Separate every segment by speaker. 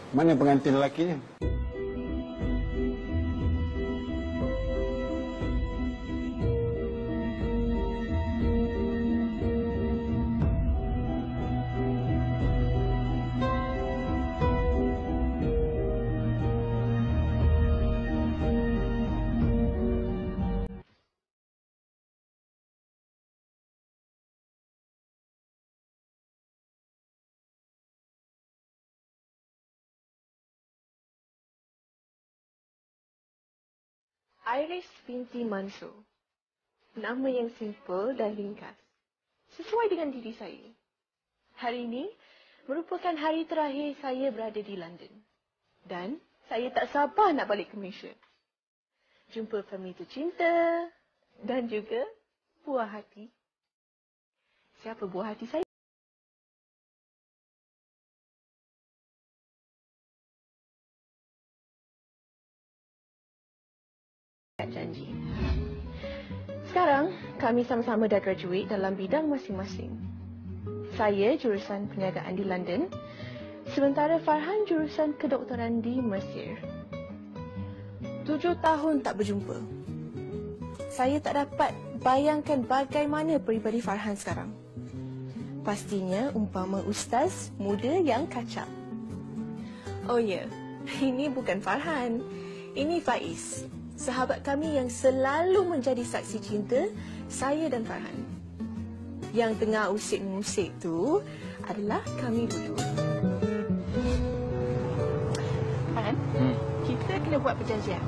Speaker 1: Mana pengantin lelakinya?
Speaker 2: Iris binti Mansur. Nama yang simple dan ringkas. Sesuai dengan diri saya. Hari ini merupakan hari terakhir saya berada di London. Dan saya tak sabar nak balik ke Malaysia. Jumpa family tercinta dan juga buah hati. Siapa buah hati saya? Janji. Sekarang, kami sama-sama dah graduate dalam bidang masing-masing. Saya jurusan perniagaan di London, sementara Farhan jurusan kedoktoran di Mesir. 7 tahun tak berjumpa. Saya tak dapat bayangkan bagaimana peribadi Farhan sekarang. Pastinya umpama ustaz muda yang kacak. Oh ya, ini bukan Farhan. Ini Faiz. Sahabat kami yang selalu menjadi saksi cinta saya dan Farhan. Yang tengah usik-musik tu adalah kami berdua. Farhan, kita kena buat perjanjian.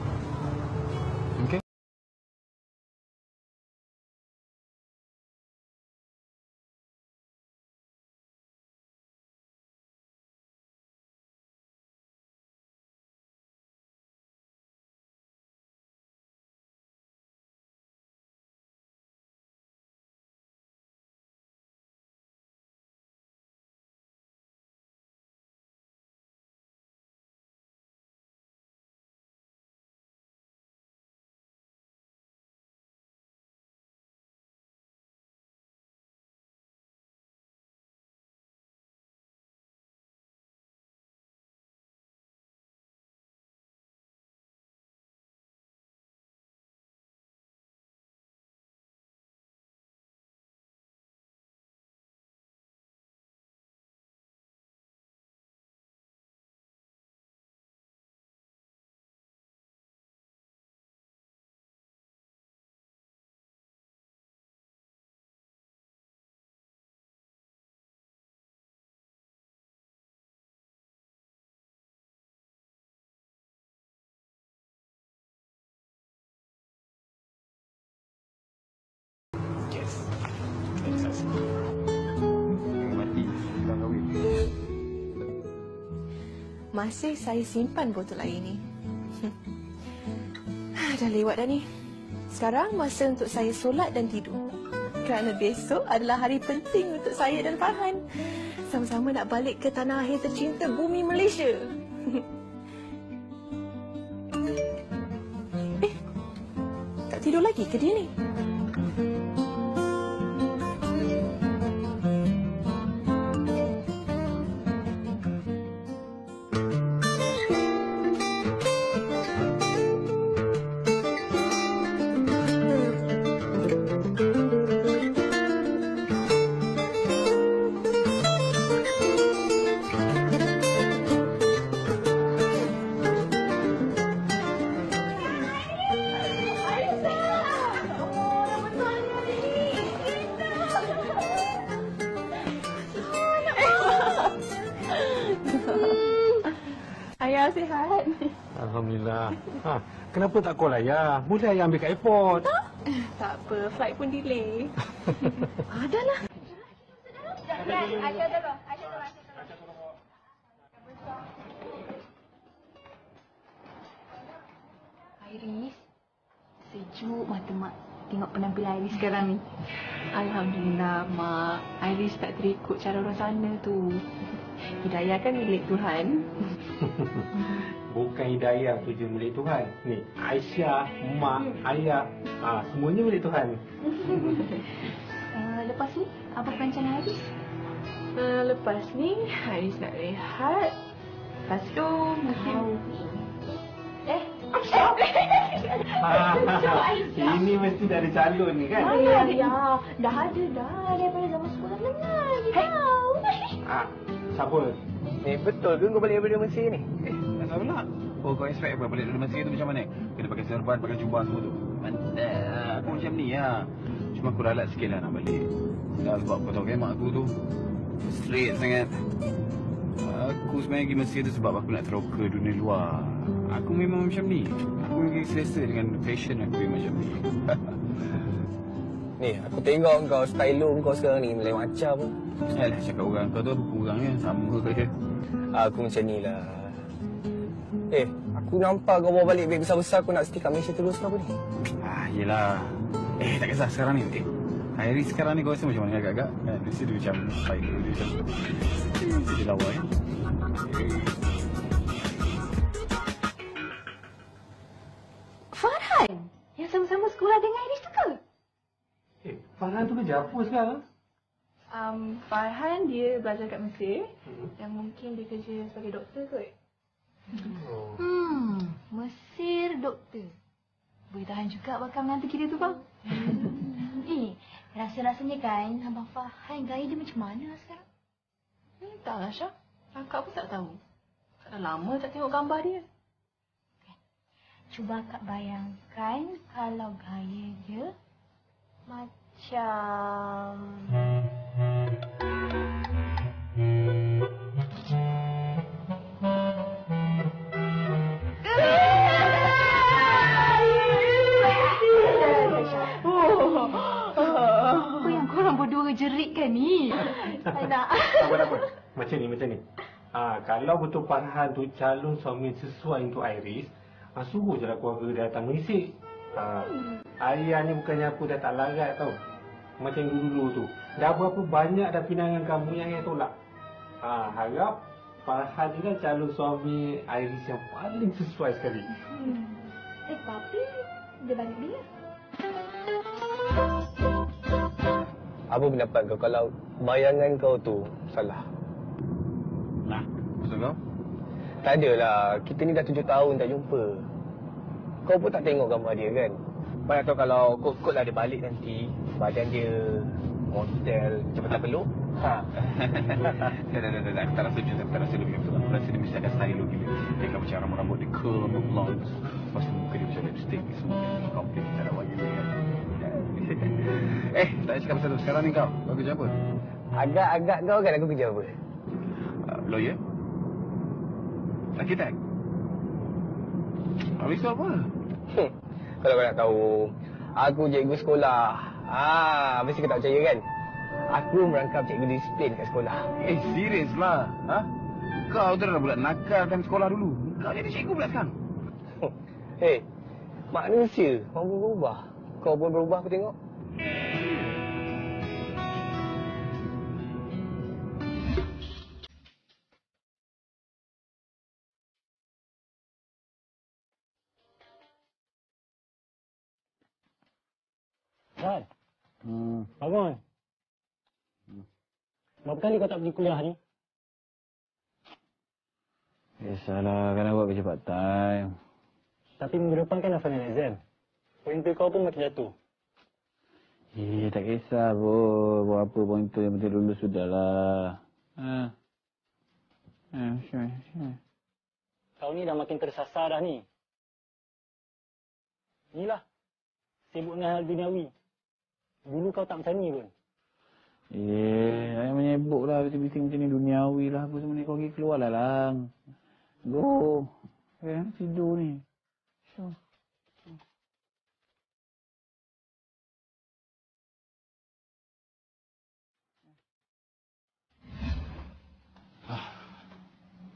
Speaker 1: Okey. Mati, dah kahwin.
Speaker 2: Masih saya simpan botol air ni. Dah lewat dah ni. Sekarang masa untuk saya solat dan tidur. Kerana besok adalah hari penting untuk saya dan Farhan. Sama-sama nak balik ke tanah air tercinta bumi Malaysia. Tak tidur lagi ke dia ni? Ayah sihat.
Speaker 1: Alhamdulillah. Kenapa tak call ayah? Boleh ayah ambil kat airport.
Speaker 2: Tak apa, flight pun delay. Dah lah.
Speaker 3: Iris, sejuk mata mak tengok penampilan Iris sekarang ni.
Speaker 2: Alhamdulillah, Mak. Iris tak terikut cara orang sana tu. Hidayah kan milik Tuhan.
Speaker 1: Bukan hidayah tu je milik Tuhan. Ni, Aisyah, Mak, Ayah, semuanya milik Tuhan.
Speaker 3: Lepas ni, apa perancangan Iris?
Speaker 2: Lepas ni, Iris nak rehat.
Speaker 3: Lepas tu mungkin...
Speaker 1: Ini mesti dari calon ni kan?
Speaker 2: Ya, dah ada dah daripada zaman sekolah menengah je tahu.
Speaker 1: Siapa?
Speaker 4: Betul ke kau balik daripada Mesir ni?
Speaker 5: Kenapa pula? Oh, kau expect apa balik dari Mesir tu macam mana? Kena pakai serban, pakai jubah semua tu. Mantap. Aku macam ni lah. Cuma aku ralat sikit lah nak balik. Sebab kau tahu kan mak aku tu straight sangat. Aku sebenarnya pergi Mesir tu sebab aku nak teroka dunia luar. Aku memang macam ni. Aku memang selesa dengan fashion aku yang macam ni.
Speaker 4: Ni, aku tengok kau, style kau sekarang ni lain macam.
Speaker 5: Alah, cakap orang kau tu kurangnya sama ke?
Speaker 4: Aku macam ni lah. Aku nampak kau bawa balik beg besar-besar, kau nak stay kat Malaysia terus ke apa ni?
Speaker 5: Yelah. Tak kisah sekarang ni. Iris sekarang ni kau rasa macam mana agak-agak? Mesti dia macam style dia macam... Dia lawa ya.
Speaker 3: Farhan? Yang sama-sama sekolah dengan Iris tu ke?
Speaker 1: Farhan tu kerja apa sekarang?
Speaker 2: Farhan dia belajar kat Mesir dan mungkin dia kerja sebagai doktor kot.
Speaker 3: Mesir doktor. Boleh tahan juga bakal menantu kita tu bang. Rasa-rasanya kan Abang Farhan gaya dia macam mana sekarang?
Speaker 2: Entahlah Syah. Akak pun tak tahu. Dah lama tak tengok gambar dia.
Speaker 3: Cuba Kak bayangkan kalau gaya dia macam... Apa yang korang berdua jeritkan ni?
Speaker 2: Nak.
Speaker 1: Apa? Macam ni. Kalau betul Farhan tu calon suami sesuai untuk Iris, suruh je lah keluarga dia datang Malaysia. Ayah ni bukannya aku dah tak larat tau. Macam dulu tu. Dah berapa banyak dah pinangan kamu yang ayah tolak. Harap Farhan ni kan calon suami Iris yang paling sesuai sekali.
Speaker 3: Tapi dia balik bila?
Speaker 4: Apa pendapat kau kalau bayangan kau tu salah?
Speaker 5: Nah, maksud kau?
Speaker 4: Tak adalah, kita ni dah 7 tahun tak jumpa. Kau pun tak tengok gambar dia kan? Mana tahu kalau kot-kot lah dia balik nanti, badan dia model cepat peluk.
Speaker 5: Tak. Aku tak rasa macam tu. Aku tak rasa lebih betul. Aku rasa dia mesti ada style gila. Dia akan macam rambut-rambut dia curl, rambut blonde. Lepas tu muka dia macam lipstick ni semua. Komplit tak ada wajah dia kan. Tak payah cakap pasal tu. Sekarang ni kau kerja apa?
Speaker 4: Agak-agak kau kan aku kerja apa?
Speaker 5: Lawyer? Arkitek? Habis tu apa?
Speaker 4: Kalau kau nak tahu, aku cikgu sekolah. Mesti kau tak percaya kan? Aku merangkap cikgu disiplin kat sekolah.
Speaker 5: Serius lah? Kau tu dah buat nakalkan sekolah dulu. Kau jadi cikgu pula sekarang?
Speaker 4: Manusia mampu berubah. Kau pun berubah aku tengok.
Speaker 6: Ran. Bangun. Berapa kali kau tak pergi kuliah ni?
Speaker 5: Biasalah, kan aku buat kerja part time.
Speaker 6: Tapi minggu depan kan dah final exam. Pointer kau pun makin jatuh.
Speaker 5: Tak kisah pun. Buat apa pointer yang penting lulus sudahlah.
Speaker 6: Kau ni dah makin tersasar dah ni. Inilah. Sibuk dengan hal duniawi. Dulu kau tak macam ni pun.
Speaker 5: Jangan menyebuk lah. Bising-bising macam ni duniawi lah. Apa semua ni. Kau pergi keluar lah lang. Go. Tidur ni. Sure.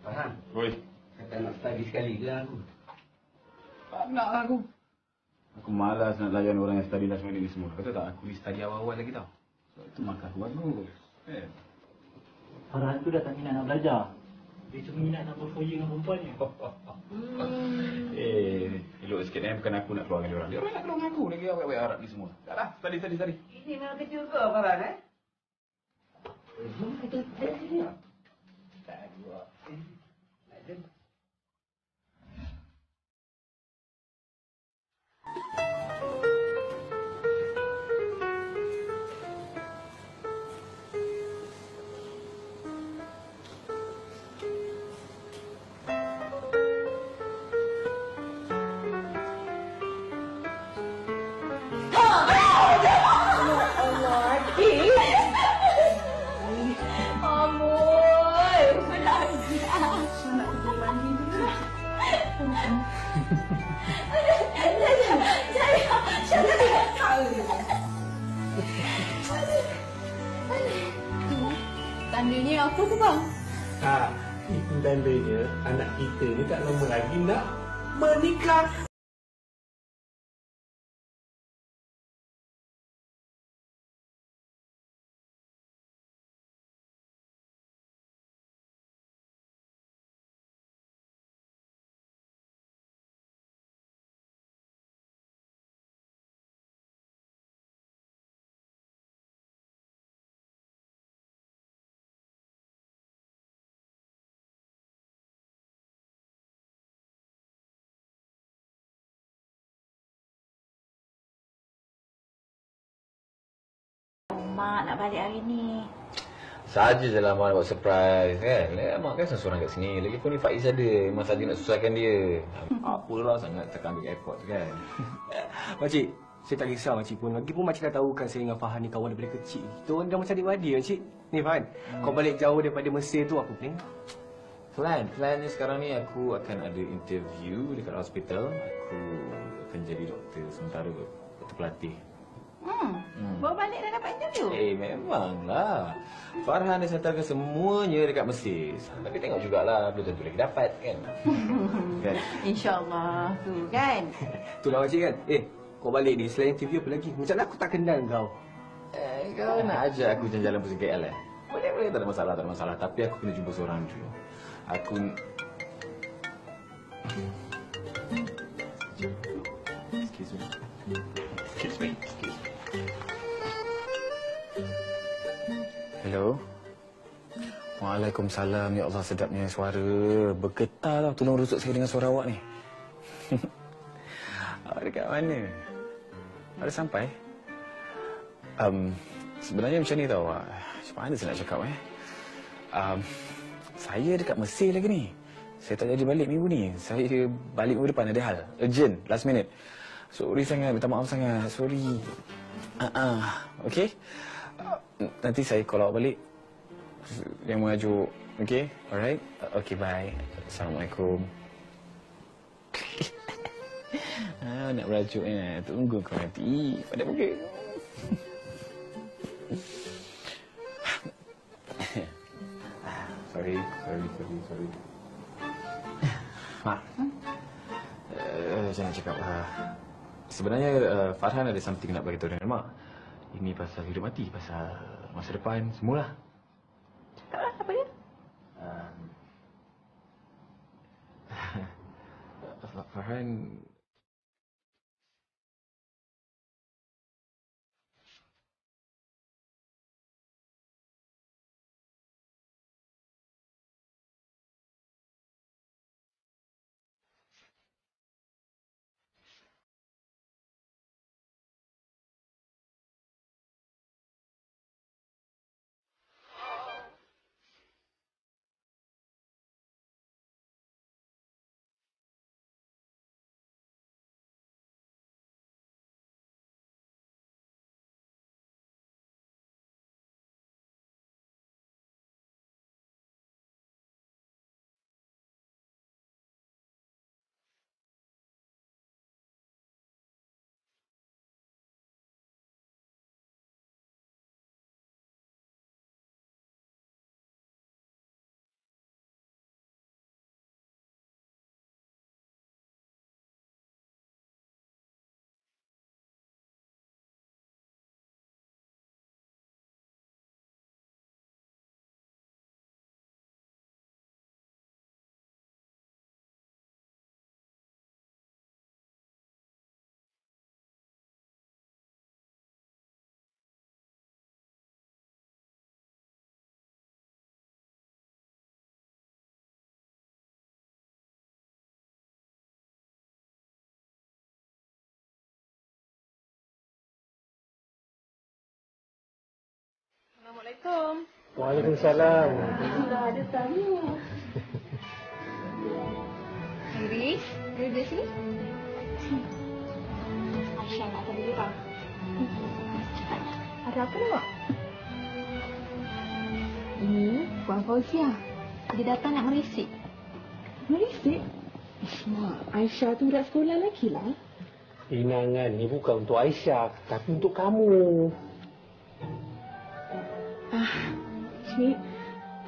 Speaker 1: Farhan.
Speaker 5: Oi.
Speaker 1: Kata nak study sekali ke aku?
Speaker 5: Tak nak lah aku. Aku malas nak layan orang yang study last minute ni semua. Kata tak, aku ni study awal-awal lagi tau. Sebab itu markah aku bagus.
Speaker 6: Farhan tu dah tak minat nak belajar. Dia cuma minat nak berfoya dengan perempuan ni.
Speaker 5: Elok sikit bukan aku nak keluar dengan dia orang. Dia orang nak keluar dengan aku lagi awet-awet Arab ni semua. Tak lah, study.
Speaker 1: Ini memang kecil ke Farhan
Speaker 5: Tak ada.
Speaker 3: Tandanya apa tu bang?
Speaker 1: Itu tandanya anak kita ni tak lama lagi nak menikah.
Speaker 3: Mak nak balik hari ni.
Speaker 5: Saja je lah Mak nak buat surprise kan. Mak kan seorang kat sini. Lagipun ni Faiz ada. Memang saja nak susahkan dia. Apalah sangat tekan ambil airport tu kan.
Speaker 4: Makcik, saya tak kisah makcik pun. Lagipun makcik dah tahu kan saya dengan Farhan ni kawan daripada kecil. Kita orang dah macam adik-beradik makcik. Ni Farhan, kau balik jauh daripada Mesir tu apa plan?
Speaker 5: Plannya sekarang ni aku akan ada interview dekat hospital. Aku akan jadi doktor sementara. Doktor pelatih.
Speaker 3: Bawa balik dah dapat interview?
Speaker 5: Memanglah. Farhan dah settlekan semuanya dekat Mesir. Tapi tengok jugalah, belum tentu lagi dapat kan. Kan?
Speaker 3: InsyaAllah tu kan.
Speaker 4: Itulah makcik kan. Kau balik ni selain interview apa lagi? Macam aku tak kenal kau.
Speaker 5: Kau nak ajak aku jalan-jalan pergi KL Boleh, tak ada masalah. Tapi aku kena jumpa seorang dulu. Excuse me.
Speaker 7: Hello. Waalaikumsalam. Ya Allah, sedapnya suara. Bergetar tau. Tolong rusuk saya dengan suara awak ni. Awak dekat mana? Ada sampai? Sebenarnya macam ni tau. Macam mana saya nak cakap saya dekat Mesir lagi ni. Saya tak jadi balik minggu ni. Saya balik minggu depan ada hal. Urgent. Last minute. Sorry sangat. Minta maaf sangat. Sorry. Okay? Nanti saya call awak balik. Yang mengajuk. Okay? Alright? Okay, bye. Assalamualaikum. Nak berajuk tunggu kau nanti. Pada muka.
Speaker 5: Sorry. Mak. Macam nak cakap. Sebenarnya Farhan ada something nak bagi tahu dengan Mak. Ini pasal hidup mati, pasal masa depan, semualah.
Speaker 3: Cakaplah, apa dia?
Speaker 5: Farhan...
Speaker 2: Assalamualaikum.
Speaker 1: Waalaikumsalam.
Speaker 3: Dah ada tamu. Iris, duduk sini. Aisyah nak tadi dia. Ada apa ni, Mak? Ini Puan Fauzia. Dia datang nak merisik.
Speaker 2: Merisik? Mak, Aisyah tu budak sekolah lagi lah.
Speaker 1: Pinangan ni bukan untuk Aisyah, tapi untuk kamu.
Speaker 2: Cik,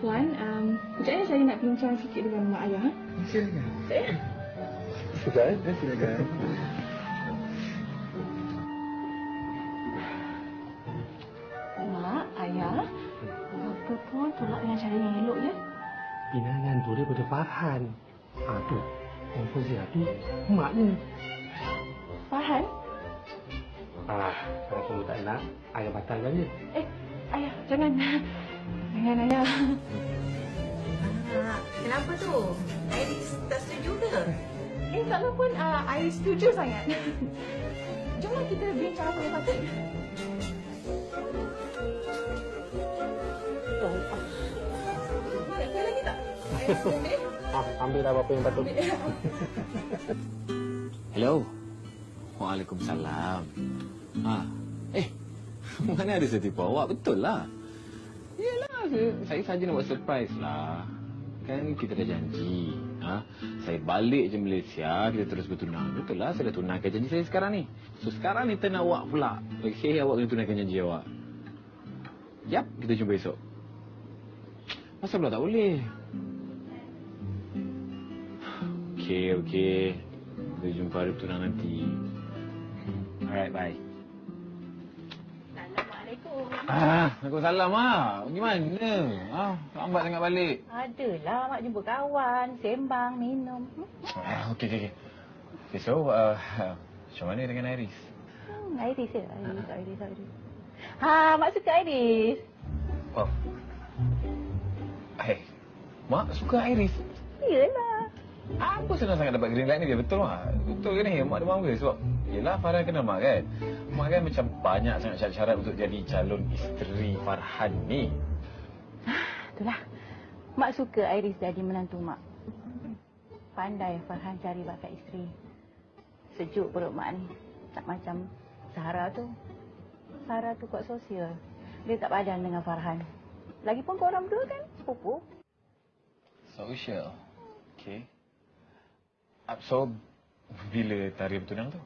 Speaker 2: Puan, kejap saya nak bincang sikit dengan mak ayah.
Speaker 4: Silakan.
Speaker 1: Sudah?
Speaker 4: Silakan.
Speaker 2: Mak, ayah, apa pun tolak dengan cara yang elok ya.
Speaker 1: Pinangan tu daripada Farhan. Tu. Orang Fazia tu maknya.
Speaker 2: Farhan?
Speaker 1: Kalau kamu tak nak, ayah batalkan je.
Speaker 2: Ayah, jangan. Jangan, ayah.
Speaker 8: Kenapa tu? Iris tak setuju ke?
Speaker 2: Taklah pun, I setuju sangat. Jomlah kita bincang apa yang patut. Tak lagi tak?
Speaker 1: Ambil apa yang patut.
Speaker 7: Hello. Waalaikumsalam. Mana ada saya tipu awak? Betul lah. Yelah, saya saja nak buat surprise lah. Kan kita dah janji. Saya balik je Malaysia, kita terus bertunang. Betul lah, saya dah tunangkan janji saya sekarang ni. So sekarang ni turn awak pula. Okey, awak kena tunangkan janji awak. Yap, kita jumpa esok. Masa pula tak boleh? Okey. Kita jumpa hari bertunang nanti. Alright, bye.
Speaker 3: Assalamualaikum.
Speaker 7: Waalaikumsalam, Mak. Gimana? Lambat sangat balik.
Speaker 3: Adalah, Mak jumpa kawan, sembang, minum.
Speaker 7: Okey. Okay, so, macam mana dengan Iris?
Speaker 3: Iris ya? Iris. Mak suka Iris.
Speaker 7: Oh. Mak suka Iris?
Speaker 3: Yelah.
Speaker 7: Apa senang sangat dapat green light ni dia? Betul Mak? Betul ke ni? Mak demam ke? Sebab, yelah Farhan kenal Mak kan? Mak kan macam banyak sangat syarat-syarat untuk jadi calon isteri Farhan ni.
Speaker 3: Itulah. Mak suka Iris jadi menantu Mak. Pandai Farhan cari bakat isteri. Sejuk perut Mak ni. Tak macam Sarah tu. Sarah tu kuat sosial. Dia tak padan dengan Farhan. Lagipun korang berdua kan sepupu.
Speaker 7: Social. Okay. So, bila tarikh bertunang tu?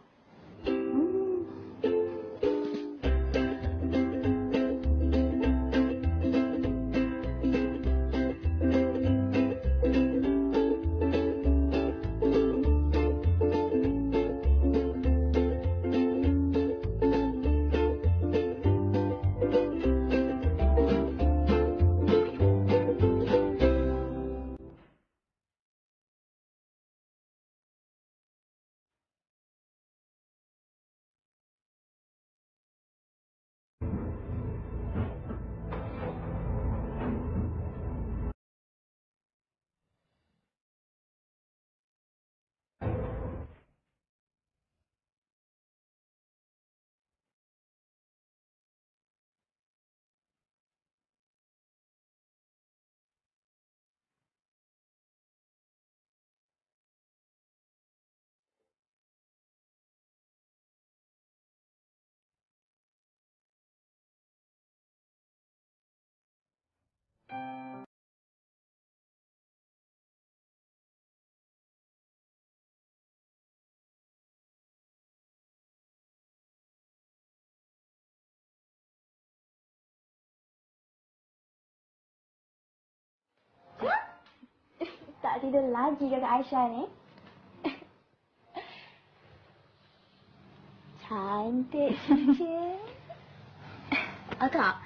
Speaker 3: Tak tidur lagi kakak Aisyah ni. Cantik cincin.
Speaker 8: Kak,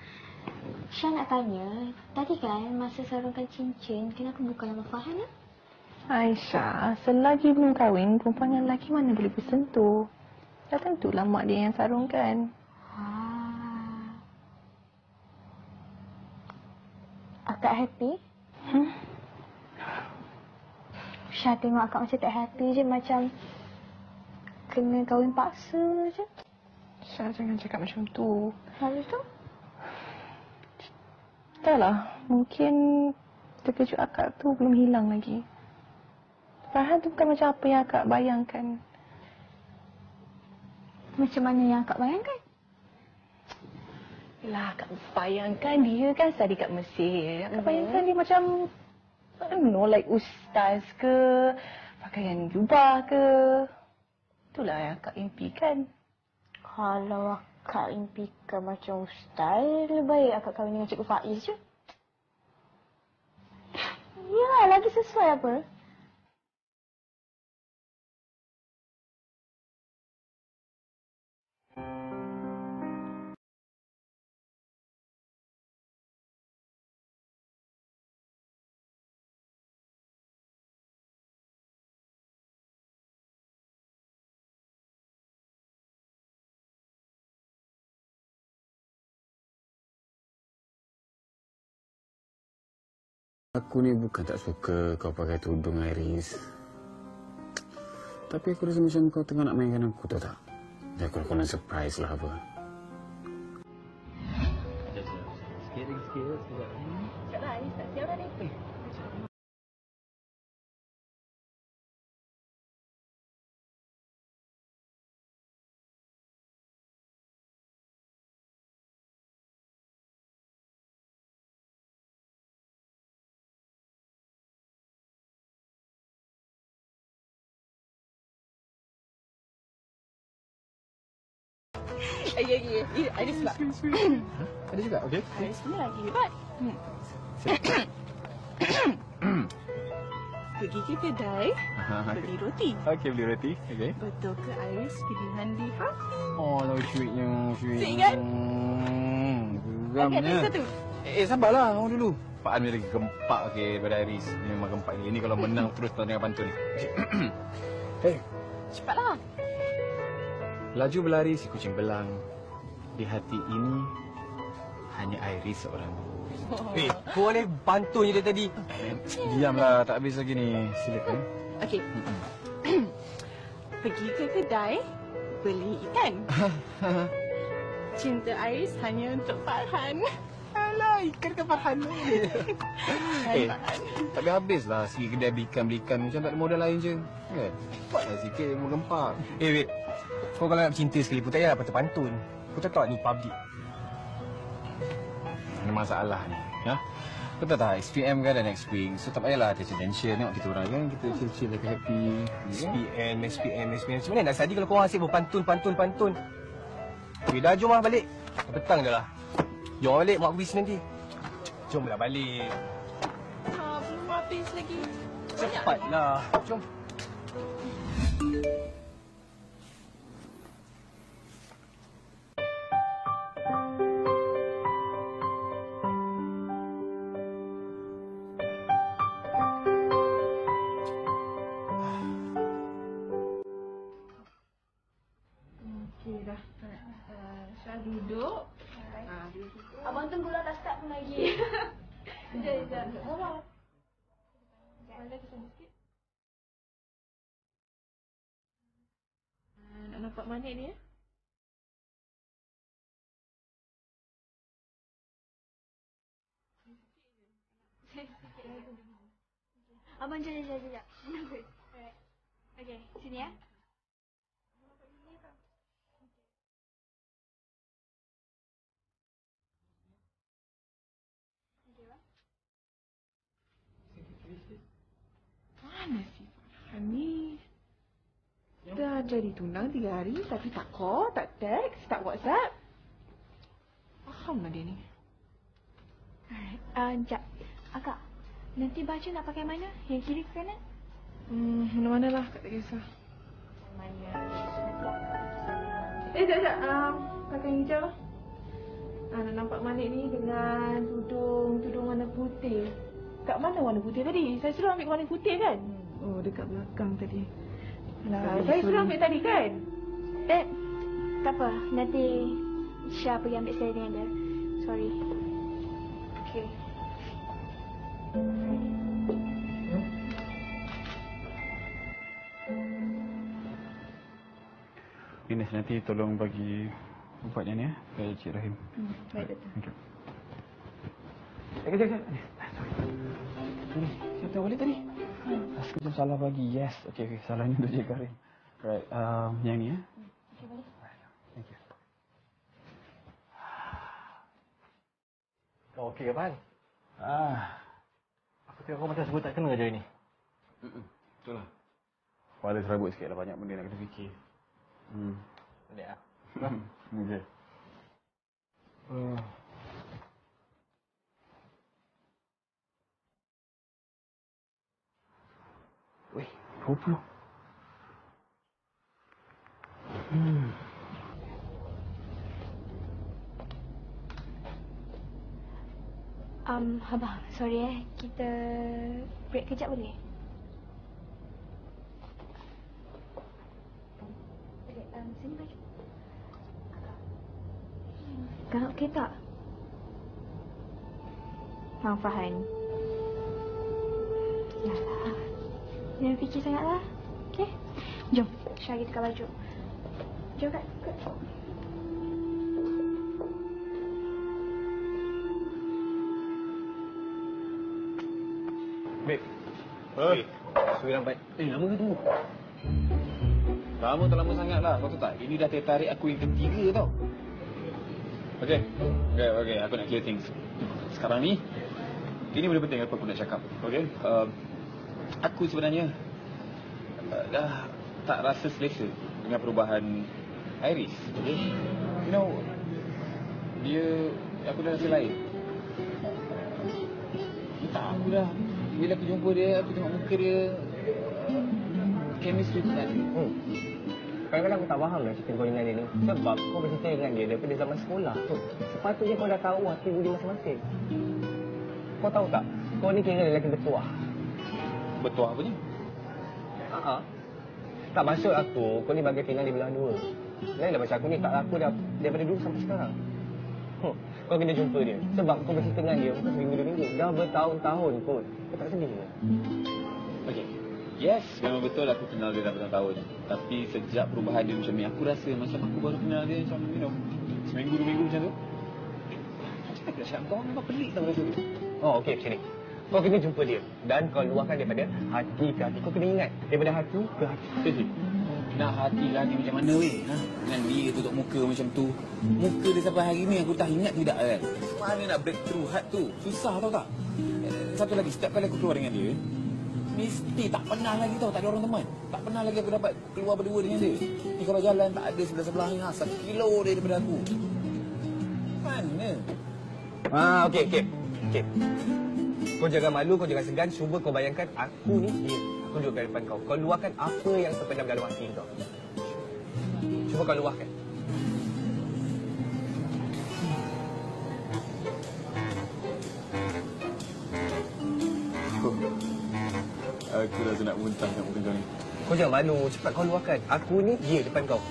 Speaker 8: Syah nak tanya, tadi kan masa sarungkan cincin, kenapa bukan nama Farhan?
Speaker 2: Aisyah, selagi belum kahwin, perempuan yang lelaki mana boleh bersentuh. Dah tentulah mak dia yang sarungkan.
Speaker 3: Akak happy? Syah tengok akak macam tak happy je, macam kena kahwin paksa je.
Speaker 2: Syah, jangan cakap macam tu.
Speaker 3: Habis tu?
Speaker 2: Entahlah, mungkin terkejut akak tu belum hilang lagi. Farhan tu bukan macam apa yang akak bayangkan.
Speaker 3: Macam mana yang akak bayangkan?
Speaker 2: Yelah, akak bayangkan dia kan study kat Mesir. Akak bayangkan dia macam, I don't know, like ustaz ke. Pakaian jubah ke? Itulah yang akak impikan.
Speaker 8: Kalau akak impikan macam ustaz, lebih baik akak kahwin dengan Cikgu Faiz je. Ya, lagi sesuai apa?
Speaker 7: Aku ni bukan tak suka kau pakai tudung, Iris. Tapi aku rasa macam kau tengah nak mainkan aku, tahu tak? Dan aku nak surprise lah apa.
Speaker 5: Sikit.
Speaker 2: Sekejap lah, Iris tak siap dah ni. Okay. Iris pula.
Speaker 5: Ada juga, okey?
Speaker 2: Iris punya lagi hebat. Pergi ke kedai, beli roti.
Speaker 5: Okey, beli roti. Okey.
Speaker 2: Betul ke Iris pilihan di Hafiz?
Speaker 5: Oh, no, sweetnya.
Speaker 2: Tak ingat?
Speaker 5: Geramnya.
Speaker 2: Okey, satu.
Speaker 5: Sabarlah. Orang dulu. Pak An lagi gempak daripada Iris. Memang gempak ni. Ini kalau menang terus dengan pantun. Hey.
Speaker 2: Cepatlah.
Speaker 5: Laju berlari si kucing belang. Di hati ini hanya Iris seorang.
Speaker 4: Kau boleh pantun je dari tadi.
Speaker 5: Diamlah, tak habis lagi ni. Silakan.
Speaker 2: Okey. Pergi ke kedai, beli ikan. Cinta Iris hanya untuk Farhan.
Speaker 5: Alah, ikan ke Farhan. Tapi habislah segi kedai belikan macam tak ada modal lain je. Kan? Cepatlah sikit, mau gempak.
Speaker 4: Wait. Kau kalau nak bercinta sekali pun tak payahlah patut pantun. Kau tak tahu ni public.
Speaker 5: Ada masalah ni. Ya? Kau tahu tak, SPM kan ada next week. So tak payahlah ada tension. Tengok kita orang kan, kita chill-chill, lagi happy.
Speaker 4: SPM. Macam mana nak study kalau kau asyik berpantun. Okay, dah jom lah balik. Petang je lah. Jom balik, mak aku busy nanti. Jomlah balik.
Speaker 2: Belum habis lagi.
Speaker 4: Cepatlah. Jom.
Speaker 2: Okey dah. Syah duduk.
Speaker 8: Abang tunggulah tak start pun lagi.
Speaker 2: Sekejap. Sabar. Boleh kesan sikit. Nak nampak manik ni ya?
Speaker 8: Abang jap. Okey, sini ya.
Speaker 2: Mana si Farhan ni? Dah jadi tunang 3 hari tapi tak call, tak text, tak WhatsApp. Fahamlah dia ni.
Speaker 8: Jap. Akak, nanti baca nak pakai mana? Yang kiri ke kanan?
Speaker 2: Mana-mana lah, tak kisah.
Speaker 8: Mana?
Speaker 2: Sekejap. Pakai hijau lah. Nak nampak manik ni dengan tudung warna putih. Kat mana warna putih tadi? Saya suruh ambil warna putih kan? Oh, dekat belakang tadi. Saya suruh ambil tadi kan?
Speaker 8: Tak apa. Nanti Syah pergi ambil saya dengan dia. Sorry.
Speaker 2: Okey.
Speaker 5: Ines, nanti tolong bagi ubatnya ni ya. Dari Cik Rahim.
Speaker 2: Baik, betul.
Speaker 5: Kejap. Sorry. Siapa tahu balik tadi? Sekejap salah bagi. Yes. Okey. Salahnya untuk Cik Rahim. Right. Yang ni ya.
Speaker 8: Okey, boleh.
Speaker 5: Thank you.
Speaker 4: Kau okey ke, Pan?
Speaker 6: Aku tengok kau macam sebut tak kena kerja ni.
Speaker 5: Betul lah. Kepala serabut sikit lah, banyak benda nak kena fikir.
Speaker 4: Boleh lah.
Speaker 5: Okey.
Speaker 4: Weh, 20.
Speaker 8: Abang, sorry kita break kejap boleh? Boleh, sini baju. Kau okey tak? Bang Farhan. Yalah. Jangan fikir sangatlah. Okey? Jom, Syah kita tukar baju. Jom Kak.
Speaker 4: Babe. Suri lambat.
Speaker 5: Lama ke tunggu? Lama tak lama sangat lah. Kau tahu tak? Ini dah tertarik aku yang ketiga tau. Okay, aku nak clear things. Sekarang ni, ini benda penting apa aku nak cakap. Okay, aku sebenarnya dah tak rasa selesa dengan perubahan Iris. Okay, you know, aku dah rasa lain. Entah, aku dah, bila aku jumpa dia, aku tengok muka dia, chemistry tu tak ada.
Speaker 4: Kadang-kadang aku tak faham lah cerita kau dengan dia ni. Sebab kau bercerita dengan dia daripada zaman sekolah tu. Sepatutnya kau dah tahu hati budi masing-masing. Kau tahu tak? Kau ni kira lelaki bertuah.
Speaker 5: Bertuah apa ni?
Speaker 4: Tak, maksud aku, kau ni bagai tinggal di belah dua. Lainlah macam aku ni tak laku dah daripada dulu sampai sekarang. Kau kena jumpa dia. Sebab kau bercerita dengan dia bukan seminggu 2 minggu. Dah bertahun-tahun pun. Kau tak sedih ke?
Speaker 5: Okey. Yes, memang betul aku kenal dia dah bertahun-tahun. Tapi sejak perubahan dia macam ni, aku rasa macam aku baru kenal dia macam, you know, seminggu 2 minggu macam tu. Macam mana Syam? Kau memang pelik tau rasa tu.
Speaker 4: Oh, okey, macam ni. Kau kena jumpa dia. Dan kau luahkan daripada hati ke hati. Kau kena ingat. Daripada hati ke hati.
Speaker 5: Nak hati lah ni macam mana weh? Dengan dia tutup muka macam tu. Muka dia sampai hari ni aku tak ingat tidak kan? Mana nak breakthrough heart tu? Susah tau tak? Satu lagi, setiap kali aku keluar dengan dia, mesti tak pernah lagi tau, tak ada orang teman. Tak pernah lagi aku dapat keluar berdua dengan dia. Ni kalau jalan tak ada sebelah-sebelah ni, 1 kilo dia daripada aku. Mana?
Speaker 4: Okey. Kau jangan malu, kau jangan segan. Cuba kau bayangkan aku ni dia. Aku duduk kat depan kau. Kau luahkan apa yang terpendam dalam hati kau. Cuba kau luahkan.
Speaker 5: Aku rasa nak muntah kat muka kau ni.
Speaker 4: Kau jangan malu. Cepat kau luahkan. Aku ni dia depan kau.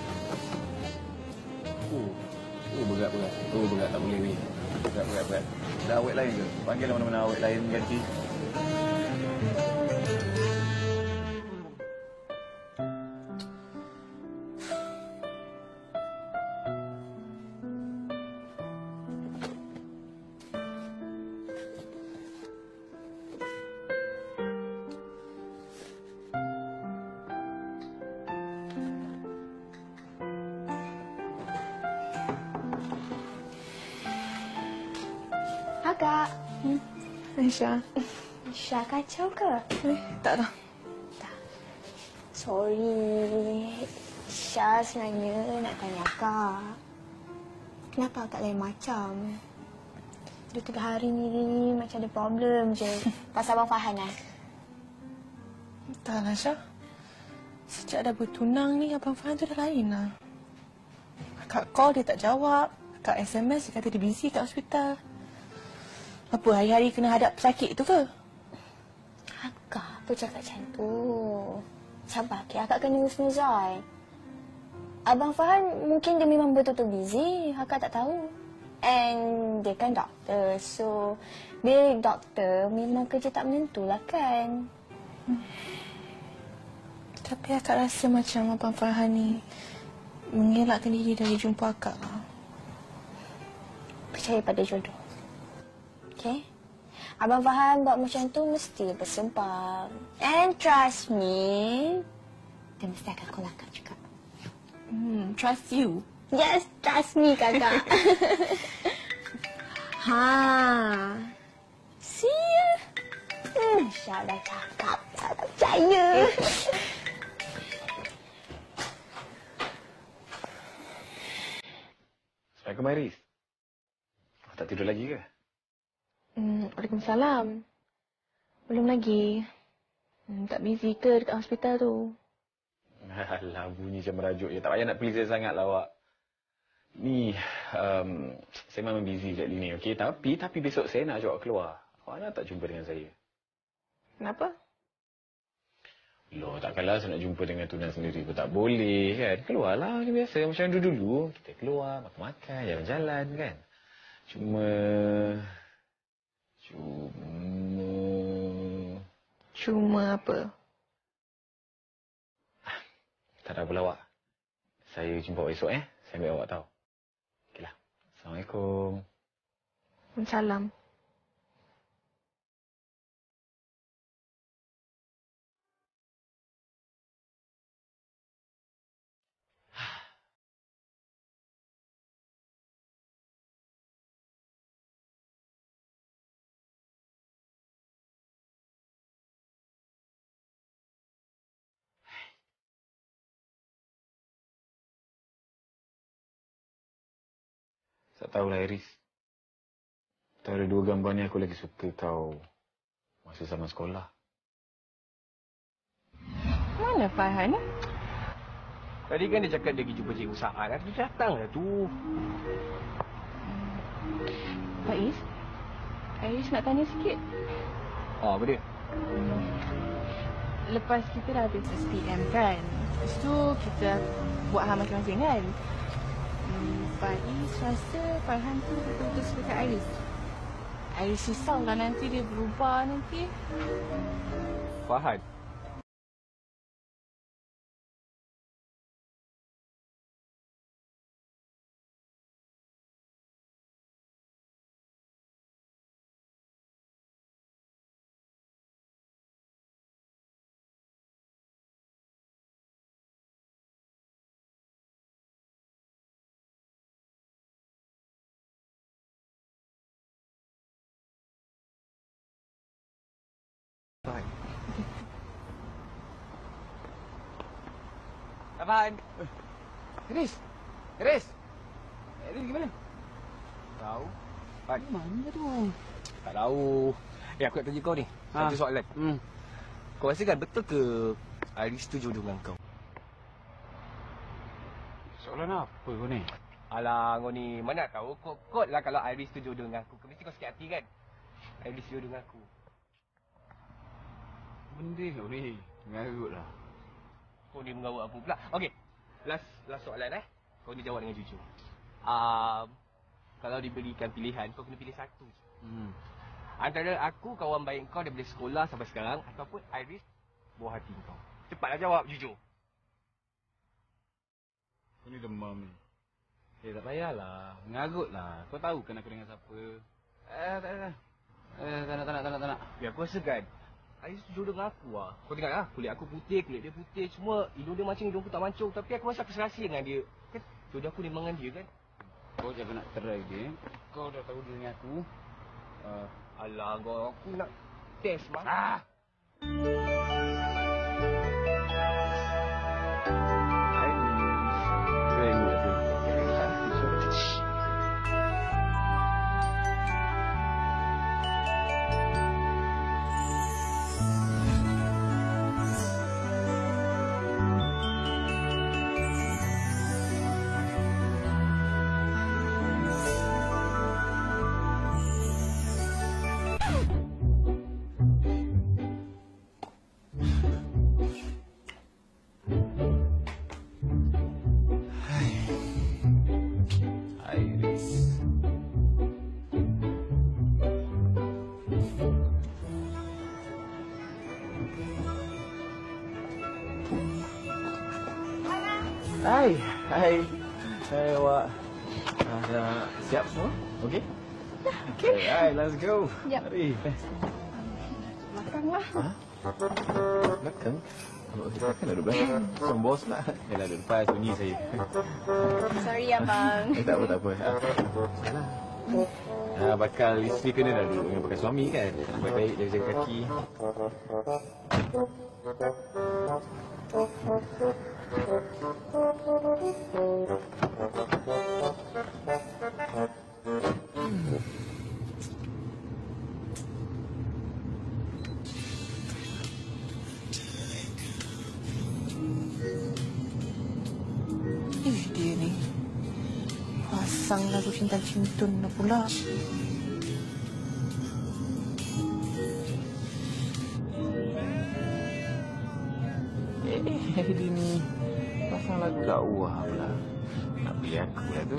Speaker 5: Berat. Berat tak boleh weh. Berat. Dah awet lain ke? Panggil lah mana-mana awet lain ganti.
Speaker 8: Kak.
Speaker 2: Aisyah.
Speaker 8: Syah kacau ke?
Speaker 2: Tak dah.
Speaker 8: Tak. Sorry. Syah sebenarnya nak tanya Kak. Kenapa Kak lain macam? 2-3 hari ni macam ada problem je. Pasal Abang Farhan lah.
Speaker 2: Entahlah Syah. Sejak dah bertunang ni, Abang Farhan tu dah lain lah. Kak call dia tak jawab. Kak SMS dia kata dia busy kat hospital. Apa, hari-hari kena hadap pesakit tu ke?
Speaker 8: Akak apa cakap macam tu? Sabar, Akak kena husnuzon. Abang Farhan mungkin dia memang betul-betul busy. Akak tak tahu. And dia kan doktor. So, dia doktor memang kerja tak menentulah kan?
Speaker 2: Tapi Akak rasa macam Abang Farhan ni mengelakkan diri dari jumpa Akak lah.
Speaker 8: Percaya pada jodoh. Okay? Abang Farhan buat macam tu mesti bersebab. And trust me, dia mesti akan kau lakak juga.
Speaker 2: Trust you?
Speaker 8: Yes, trust me kakak. See? Syah dah cakap, saya tak percaya.
Speaker 7: Assalamualaikum, Iris. Tak tidur lagi ke?
Speaker 2: Waalaikumsalam. Belum lagi. Tak busy ke dekat hospital tu?
Speaker 7: Alah, bunyi macam merajuk je. Tak payah nak please sangat lah, awak. Ni, saya memang busy sekejap ni, okey? Tapi besok saya nak ajak awak keluar. Awak nak tak jumpa dengan saya?
Speaker 2: Kenapa?
Speaker 7: Loh, takkanlah saya nak jumpa dengan Tunan sendiri pun tak boleh, kan? Keluarlah, ni biasa. Macam dulu-dulu. Kita keluar, makan-makan, jalan-jalan, kan?
Speaker 2: Cuma apa?
Speaker 7: Tak ada apa awak. Saya jumpa awak esok, Saya ambil awak tahu. Okeylah. Assalamualaikum.
Speaker 2: Salam.
Speaker 7: Tak tahulah, Iris. Antara dua gambar ni aku lagi suka kau masa zaman sekolah.
Speaker 3: Mana Farhan?
Speaker 4: Tadi kan dia cakap dia pergi jumpa Cikgu Sa'ad. Dia datang lah tu.
Speaker 2: Faiz? Iris nak tanya sikit.
Speaker 4: Apa dia?
Speaker 2: Lepas kita dah habis SPM kan? Lepas tu kita buat hal masing-masing kan? Faiz rasa Farhan tu betul-betul suka kat Iris. Iris risaulah nanti dia berubah nanti.
Speaker 4: Farhan? Farhan.
Speaker 5: Iris! Iris gimana?
Speaker 4: Tahu. Farhan.
Speaker 5: Mana tu?
Speaker 4: Tak tahu. Aku nak tanya kau ni. Satu soalan. Kau rasa kan betul ke Iris tu jodoh dengan kau?
Speaker 5: Soalan apa kau ni?
Speaker 4: Alah, kau ni mana tahu. Kot lah kalau Iris tu jodoh dengan aku. Mesti kau sikit hati kan? Iris jodoh dengan aku.
Speaker 5: Benda kau ni. Mengarut lah.
Speaker 4: Kau ni mengarut apa pula? Okey. Last soalan Kau ni jawab dengan jujur. Kalau diberikan pilihan, kau kena pilih satu je. Antara aku, kawan baik kau daripada sekolah sampai sekarang, ataupun Iris, buah hati kau. Cepatlah jawab, jujur.
Speaker 5: Kau ni demam ni. Tak payahlah. Mengarut lah. Kau tahu kan aku dengan siapa. Tak nak.
Speaker 4: Ya, aku rasa kan, Iris tu jodoh dengan aku lah. Kau tengok lah, kulit aku putih, kulit dia putih. Semua hidung dia macam hidung aku tak mancung. Tapi aku rasa aku serasi dengan dia. Kan, jodoh aku memang dengan dia kan.
Speaker 5: Kau jangan nak try dia. Kau dah tahu dia dengan aku.
Speaker 4: Alah, aku nak test mah.
Speaker 7: Hai awak. Dah siap semua? Okey? Okey. Hai, let's go.
Speaker 2: Yep.
Speaker 7: Mari.
Speaker 2: Makanlah.
Speaker 7: Makan? Makan duduk belakang. Bukan bos lah. Yalah, duduk depan sunyi saya.
Speaker 8: Sorry abang.
Speaker 7: Tak apa. Bakal isteri kena dah duduk dengan bakal suami kan. Baik-baik jaga kaki.
Speaker 2: Dia ni. Pasang lagu cinta cintun dah pula.
Speaker 5: Dia ni pasang lagu dakwah pula. Nak pilih aku lah tu.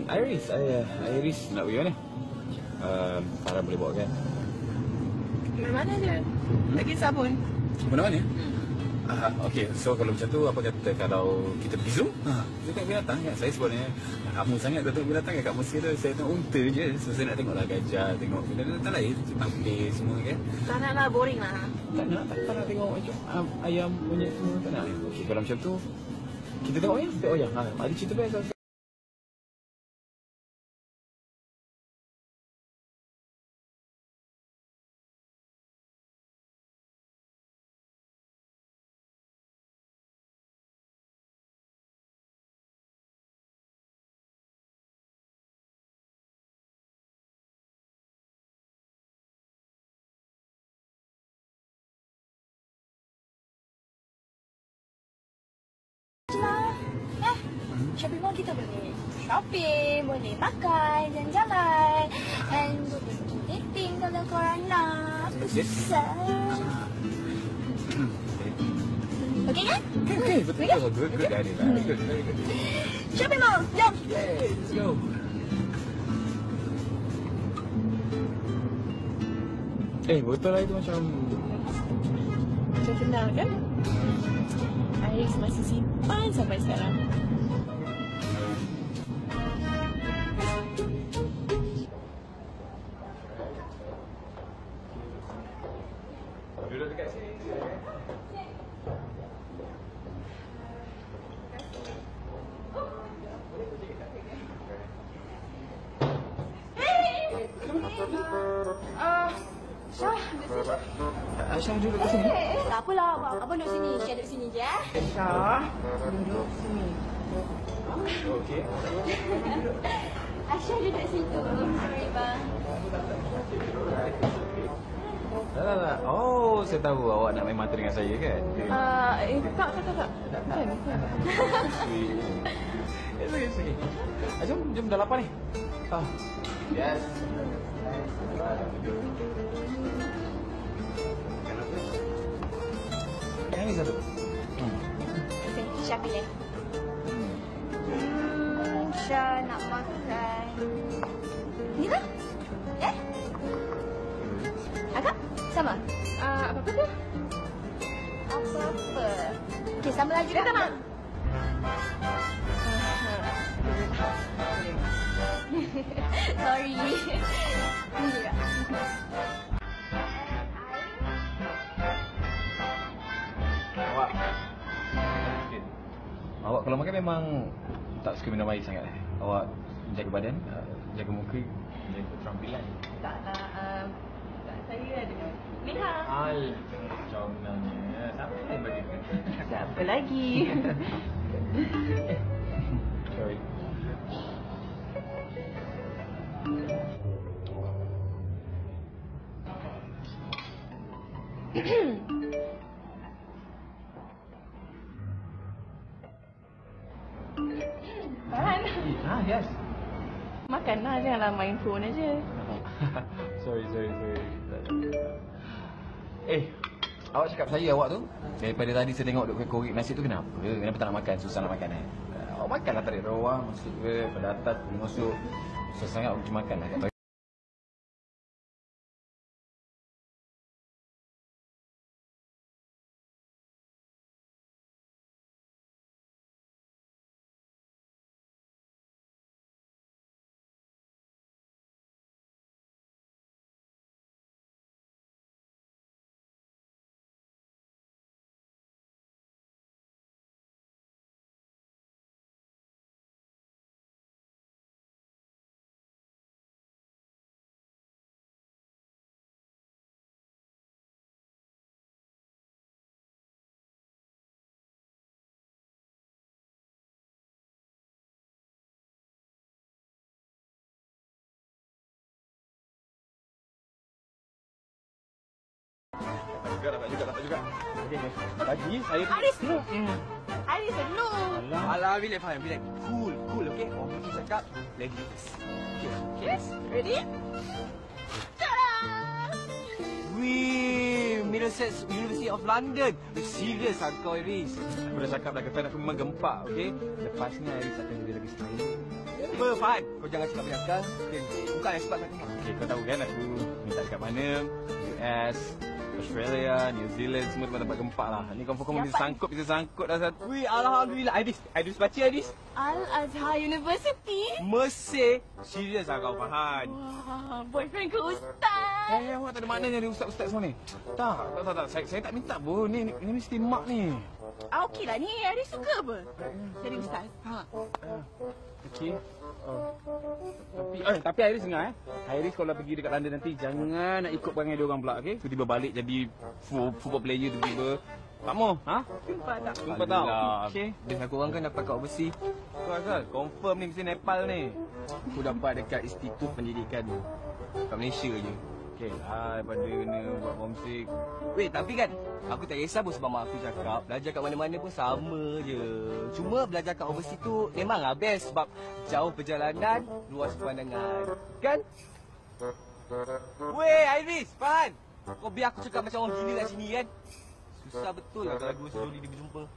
Speaker 5: Iris nak pergi mana? Farah boleh bawa kan?
Speaker 2: Mana dia? Lagi sabun.
Speaker 7: Mana-mana? Okey, so kalau macam tu, apa kata kalau kita pergi zoo? Dekat binatang kan? Saya sebenarnya kamu sangat tengok binatang kan? Kat Mesir tu saya tengok unta je. So saya nak tengoklah gajah, tengok binatang lain, tampil semua kan?
Speaker 2: Tak nak lah, boring lah.
Speaker 5: Tak nak tengok macam ayam punya semua tak nak. Okey, kalau macam tu kita tengok ayam, tengok ayam. Ada cerita best.
Speaker 8: Shopping mall kita boleh shopping, boleh makan, jalan-jalan, and boleh pergi dating kalau korang nak. Besar. Okey kan?
Speaker 5: Okay, betul. Good idea. Good.
Speaker 8: Shopping mall, jom.
Speaker 5: Yay, let's go. Betul lah itu macam
Speaker 2: Senang kan? Iris masih simpan sampai sekarang.
Speaker 5: duduk dekat sini.
Speaker 8: Aisyah duduk kat sini. Tak apalah, abang duduk sini. Aisyah duduk sini je.
Speaker 2: Aisyah, duduk sini.
Speaker 5: Okey.
Speaker 8: Aisyah duduk situ. Sorry bang.
Speaker 5: Tak. Oh, saya tahu awak nak main mata dengan saya kan?
Speaker 2: Tak. Bukan.
Speaker 5: It's okay. Jom dah lapar ni. Yes. Yang ni satu.
Speaker 8: Okay, Syah pilih. Syah nak makan. Ni lah. Akak? Sama?
Speaker 2: Apa-apa tu?
Speaker 8: Apa-apa. Okey, sama lagi tak, Mak? Sorry. Ni juga.
Speaker 5: Awak kalau makan memang tak suka minum air sangat. Awak jaga badan, jaga muka, jaga keterampilan.
Speaker 2: Taklah. Saya ada Liha.
Speaker 5: Macam nanya. Siapa yang bagi?
Speaker 2: Siapa lagi?
Speaker 5: Sorry.
Speaker 2: Farhan.
Speaker 5: Yes.
Speaker 2: Makanlah, janganlah main phone aja.
Speaker 5: Sorry. Awak cakap saya awak tu daripada tadi saya tengok duk korek nasi tu kenapa? Kenapa tak nak makan? Susah nak makan Awak makanlah tarik rawang, masuk ke pada atas, masuk. Susah sangat untuk makan lah. Tak juga. Okey. Tadi saya...
Speaker 3: Aris, no. Aris, no.
Speaker 4: Alah, relax Farhan, relax. Cool, okey? Orang mesti cakap, ladies. Okey.
Speaker 3: Yes, ready?
Speaker 4: Wih, Middlesex University of London. Serius lah kau, Iris.
Speaker 5: Aku dah cakap dah, girlfriend aku memang gempak, okey? Lepas ni Iris akan lebih lagi style.
Speaker 4: Apa, Farhan? Kau jangan cakap banyak kan? Bukan expert kat tengah.
Speaker 5: Okey, kau tahu kan aku minta dekat mana? US, Australia, New Zealand, semua tempat-tempat gempak lah. Ni kau bisa sangkut dah satu.
Speaker 4: Wih, Alhamdulillah. Iris baca, Iris.
Speaker 3: Al-Azhar University.
Speaker 4: Mesir. Serius lah kau, Farhan.
Speaker 3: Wah, boyfriend ke ustaz.
Speaker 5: Awak tak ada maknanya ni ustaz-ustaz semua ni. Tak. Saya tak minta pun. Ni mesti mak ni.
Speaker 3: Okeylah, ni Aris suka apa? Jadi ustaz.
Speaker 5: Okey. Tapi Iris dengar Iris kalau pergi dekat London nanti jangan nak ikut perangai dia orang pula, okey? Tiba-tiba balik jadi football player tiba-tiba. Tak mau, ha? Jumpa tak? Okey.
Speaker 4: Dia aku orang kan dapat kat overseas.
Speaker 5: Tu asal confirm ni mesti Nepal ni.
Speaker 4: Aku dapat dekat Institut Pendidikan kat Malaysia je.
Speaker 5: Okey lah daripada kena buat homesick.
Speaker 4: Weh, tapi kan aku tak kisah pun sebab mak aku cakap belajar kat mana-mana pun sama je. Cuma belajar kat overseas tu memanglah best sebab jauh perjalanan, luas pandangan. Kan? Weh, Iris, Farhan. Kau biar aku cakap macam orang gila kat sini kan? Susah betul lah kalau dua sejoli dia berjumpa.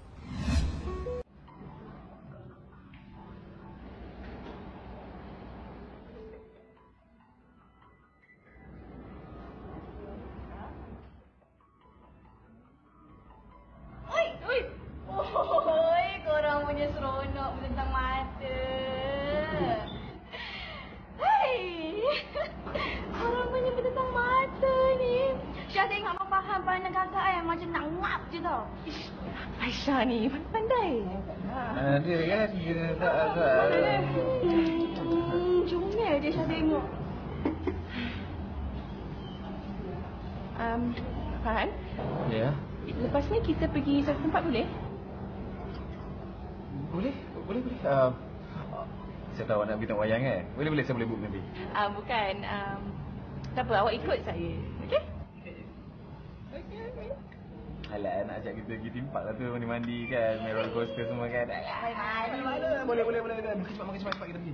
Speaker 8: Oi, korang punya seronok melentang mata. Hei, korang punya melentang mata ni. Syah tengok Abang Farhan pandang kakak macam nak ngap je tau. Ish,
Speaker 2: Aisyah ni pandai.
Speaker 5: Ada kan? Tak.
Speaker 8: Comel je Syah tengok.
Speaker 2: Farhan,
Speaker 5: Ya.
Speaker 2: lepas ni kita pergi satu tempat boleh?
Speaker 5: Boleh. Saya tahu nak pergi tengok wayang kan? Boleh saya boleh book nanti.
Speaker 2: Bukan. Tak apa, awak ikut saya. Okey?
Speaker 5: Alah, nak ajak kita pergi theme park lah tu, mandi-mandi kan, main roller coaster semua kan. Boleh. Makan cepat kita pergi.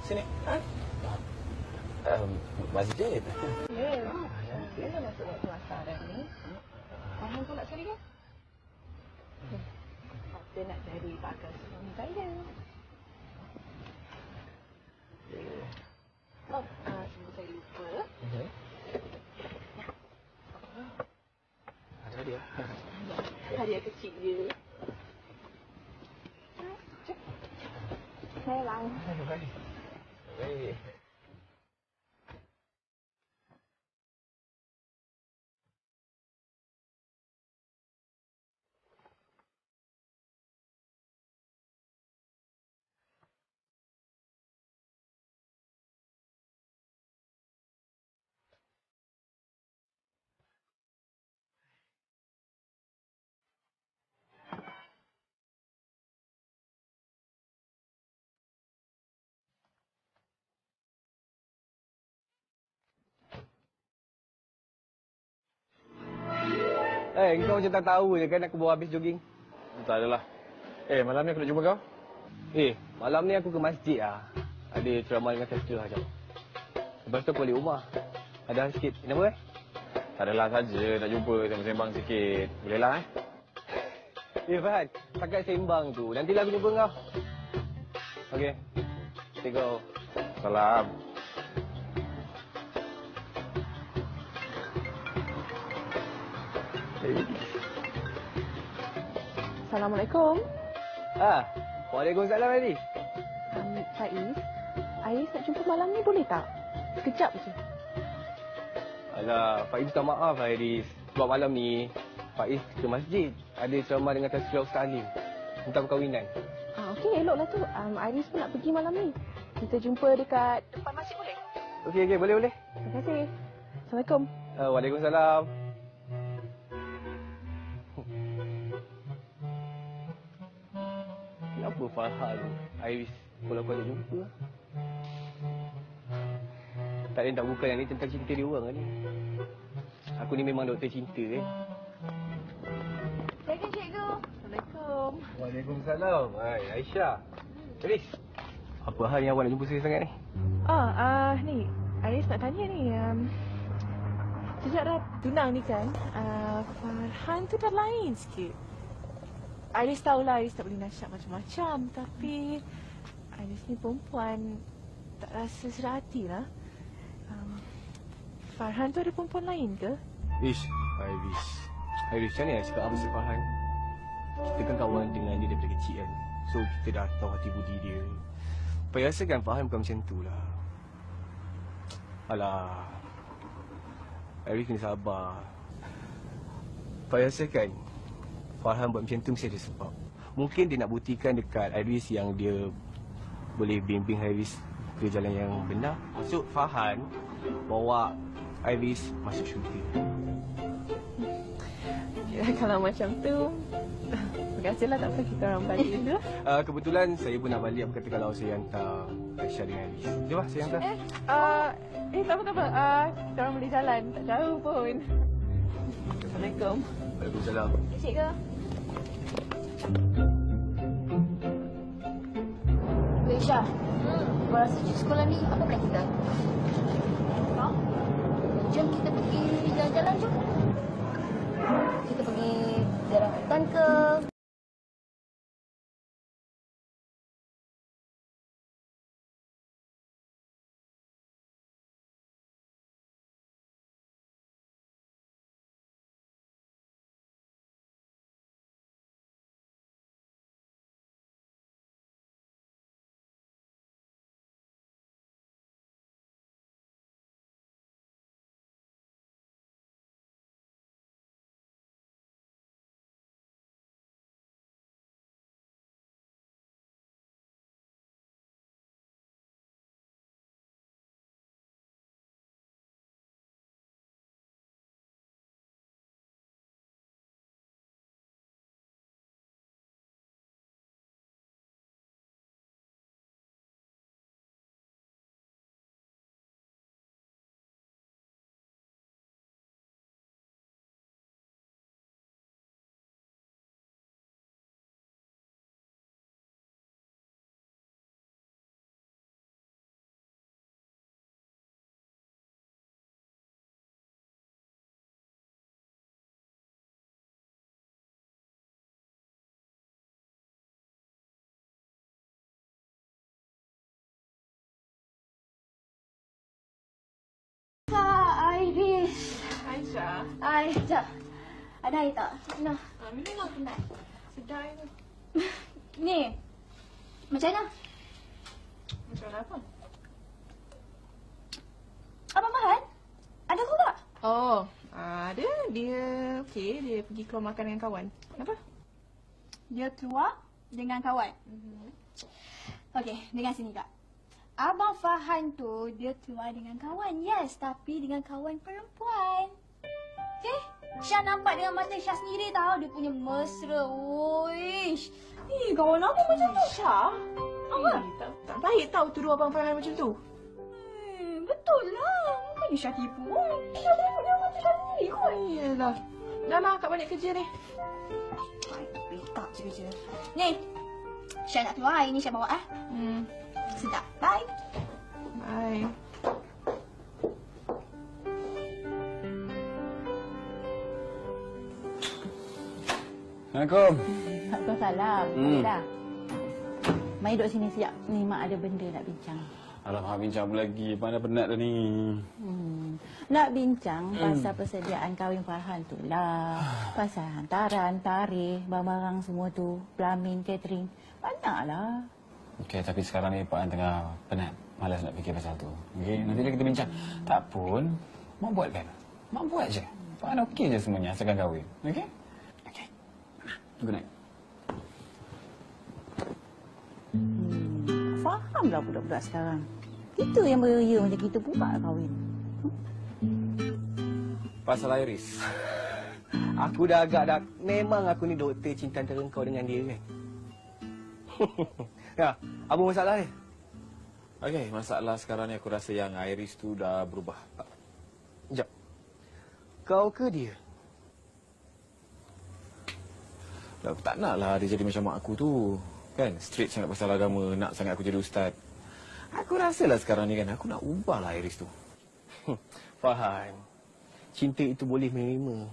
Speaker 5: Sini. Masjid.
Speaker 2: Ya. Dia dah masuk waktu asar dah ni. Farhan pun nak cari kan? Kita nak cari bakal suami saya. Sebelum saya lupa.
Speaker 5: Ada hadiah.
Speaker 2: Hadiah kecil je. Saya lang.
Speaker 5: Baik.
Speaker 4: Kau macam tak tahu je kan aku baru habis jogging.
Speaker 5: Tak adalah. Malam ni aku nak jumpa kau.
Speaker 4: Malam ni aku ke masjid lah. Ada ceramah dengan tafsir jap. Lepas tu aku balik rumah. Ada sikit. Kenapa
Speaker 5: Tak adalah saja nak jumpa sembang-sembang sikit. Boleh lah
Speaker 4: Farhan, takat sembang tu. Nantilah aku jumpa kau. Okey. Let's go.
Speaker 5: Salam.
Speaker 2: Assalamualaikum.
Speaker 4: Waalaikumsalam Iris.
Speaker 2: Faiz, Iris nak jumpa malam ni boleh tak? Sekejap je.
Speaker 4: Alah, Faiz minta maaf Iris. Sebab malam ni Faiz ke masjid. Ada ceramah dengan Tasfiyah Ustaz Alim tentang perkahwinan.
Speaker 2: Okey, eloklah tu. Iris pun nak pergi malam ni. Kita jumpa dekat depan masjid boleh?
Speaker 4: Okey, boleh.
Speaker 2: Terima kasih. Assalamualaikum.
Speaker 4: Waalaikumsalam. kenapa Farhan, Iris, kalau kau nak jumpa? Tak ada nak buka yang ni tentang cinta dia orang ni. Aku ni memang doktor cinta
Speaker 2: Assalamualaikum, cikgu. Assalamualaikum.
Speaker 4: Waalaikumsalam. Hai, Aisyah. Iris, apa hal yang awak nak jumpa saya sangat ni?
Speaker 2: Ni. Iris nak tanya ni. Sejak dah tunang ni kan, Farhan tu dah lain sikit. Iris tahulah Iris tak boleh nasihat macam-macam. Tapi Iris ni perempuan, tak rasa sedar hati lah. Farhan tu ada perempuan lain ke?
Speaker 4: Iris, macam mana nak cakap apa pasal Farhan? Kita kan kawan dengan dia daripada kecil kan. So kita dah tahu hati budi dia. Payah rasakan Farhan bukan macam tu lah. Alah, Iris kena sabar. Payah rasakan Farhan buat macam tu mesti ada sebab. Mungkin dia nak buktikan dekat Iris yang dia boleh bimbing Iris ke jalan yang benar. Maksud Farhan bawa Iris masuk syurga.
Speaker 2: Kalau macam tu, terima kasihlah, tak apa kita orang balik dulu.
Speaker 4: Kebetulan saya pun nak balik. Apa kata kalau saya hantar Aisyah dengan Iris? Jom lah, saya hantar.
Speaker 2: Tak apa. Kita orang boleh jalan, tak jauh pun. Assalamualaikum.
Speaker 4: Waalaikumsalam.
Speaker 2: Cikgu.
Speaker 8: Aisyah, kau rasa sekolah ni apa plan kita? Jom kita pergi jalan-jalan jom. Kita pergi daerah hutan ke? Iris.
Speaker 2: Aisyah.
Speaker 8: Sekejap. Ada air tak? Nah.
Speaker 2: Minum lah.
Speaker 8: Nak.
Speaker 2: Sedar tu.
Speaker 8: Ni. Macam mana?
Speaker 2: Macam mana apa?
Speaker 8: Abang Farhan? Ada kau tak?
Speaker 2: Ada. Dia okey. Dia pergi keluar makan dengan kawan. Kenapa?
Speaker 8: Dia keluar dengan kawan. Okey, dengar sini Kak. Abang Farhan tu dia keluar dengan kawan, yes, tapi dengan kawan perempuan. Okey? Syah nampak dengan mata Syah sendiri tahu dia punya mesra. Oish. Kawan apa macam tu?
Speaker 2: Syah?
Speaker 8: Apa?
Speaker 2: Tak baik tahu tuduh Abang Farhan macam tu.
Speaker 8: Betul lah. Bukan Syah tipu. Syah tengok dia mata Syah sendiri kot.
Speaker 2: Iyalah. Dah lah, Kak balik kerja ni.
Speaker 8: Tak je. Ni. Syah nak keluar, ini Syah bawa sedap. Bye.
Speaker 2: Bye.
Speaker 7: Assalamualaikum.
Speaker 3: Waalaikumsalam. Dah. Mari duduk sini sekejap. Ni Mak ada benda nak bincang.
Speaker 7: Alamak, bincang apa lagi? Mana penat dah ni.
Speaker 3: Nak bincang pasal persediaan kahwin Farhan tu lah. Pasal hantaran, tarikh, barang-barang semua tu. Pelamin, catering. Banyaklah.
Speaker 7: Okey, tapi sekarang ni Pak An tengah penat. Malas nak fikir pasal tu. Okey, nanti kita bincang. Tak pun, Mak buat kan? Mak buat je. Pak An okey je semuanya asalkan kahwin. Okey? Okey. Good night.
Speaker 3: Fahamlah budak-budak sekarang. Kita yang beria macam kita pula nak kahwin.
Speaker 7: Pasal Iris.
Speaker 4: Aku dah agak dah. Memang aku ni doktor cinta antara kau dengan dia kan. Ya, apa masalah ni?
Speaker 7: Okey, masalah sekarang ni aku rasa yang Iris tu dah berubah.
Speaker 4: Sekejap. Kau ke dia?
Speaker 7: Aku tak nak lah dia jadi macam mak aku tu. Kan, straight sangat pasal agama, nak sangat aku jadi ustaz. Aku rasalah sekarang ni kan, aku nak ubahlah Iris tu.
Speaker 4: Farhan, cinta itu boleh menerima.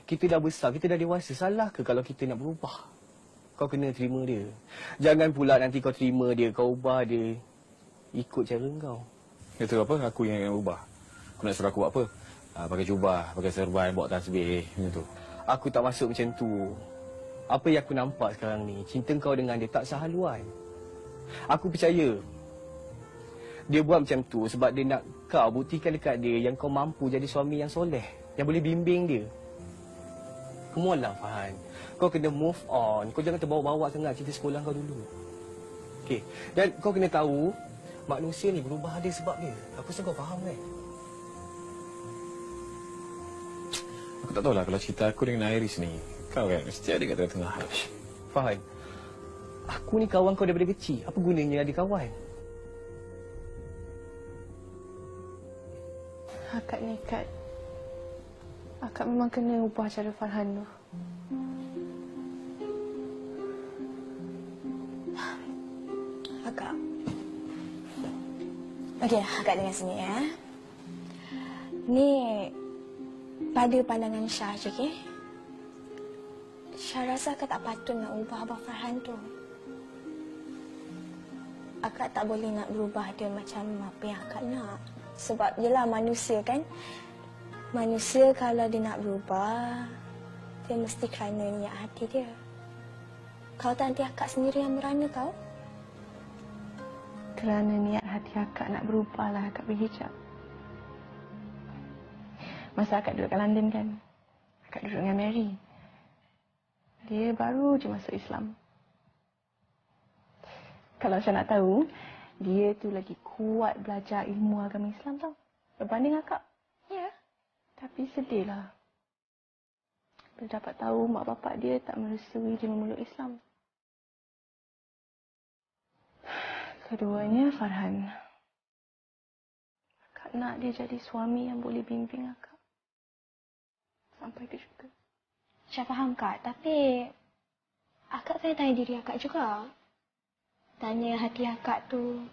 Speaker 4: Kita dah besar, kita dah dewasa. Salah ke kalau kita nak berubah? Kau kena terima dia. Jangan pula nanti kau terima dia, kau ubah dia ikut cara kau.
Speaker 7: Itu apa? Aku yang nak ubah. Aku nak suruh aku buat apa? Pakai jubah, pakai serban, bawa tasbih, macam tu.
Speaker 4: Aku tak masuk macam tu. Apa yang aku nampak sekarang ni, cinta kau dengan dia tak sehaluan. Aku percaya dia buat macam tu sebab dia nak kau buktikan dekat dia yang kau mampu jadi suami yang soleh, yang boleh bimbing dia. Come on lah Farhan, kau kena move on. Kau jangan terbawa-bawa sangat cerita sekolah kau dulu. Okey, dan kau kena tahu manusia ni berubah ada sebab dia. Aku rasa kau faham kan?
Speaker 7: Aku tak tahulah kalau cerita aku dengan Iris ni. Kau kan, mesti ada kat tengah-tengah.
Speaker 4: Farhan, aku ni kawan kau daripada kecil. Apa gunanya ada kawan?
Speaker 2: Akak nekat. Akak memang kena ubah cara Farhan tu.
Speaker 8: Akak. Okey, akak dengar sini ya. Ni pada pandangan Syah je, okey? Syah rasa akak tak patut nak ubah Abang Farhan tu. Akak tak boleh nak berubah dia macam apa yang akak nak. Sebab yelah manusia kan. Manusia kalau dia nak berubah, dia mesti kerana niat hati dia. Kau tak nanti akak sendiri yang merana tau.
Speaker 2: Kerana niat hati akak nak berubahlah akak berhijab. Masa akak duduk kat London kan, akak duduk dengan Mary. Dia baru je masuk Islam. Kalau saya nak tahu, dia tu lagi kuat belajar ilmu agama Islam tau. Berbanding akak. Ya. Tapi sedihlah. Bila dapat tahu mak bapak dia tak merestui dia memeluk Islam. Keduanya Farhan. Akak nak dia jadi suami yang boleh bimbing akak. Sampai ke syurga.
Speaker 8: Saya faham Kak, tapi akak kena tanya diri akak juga. Tanya hati akak tu.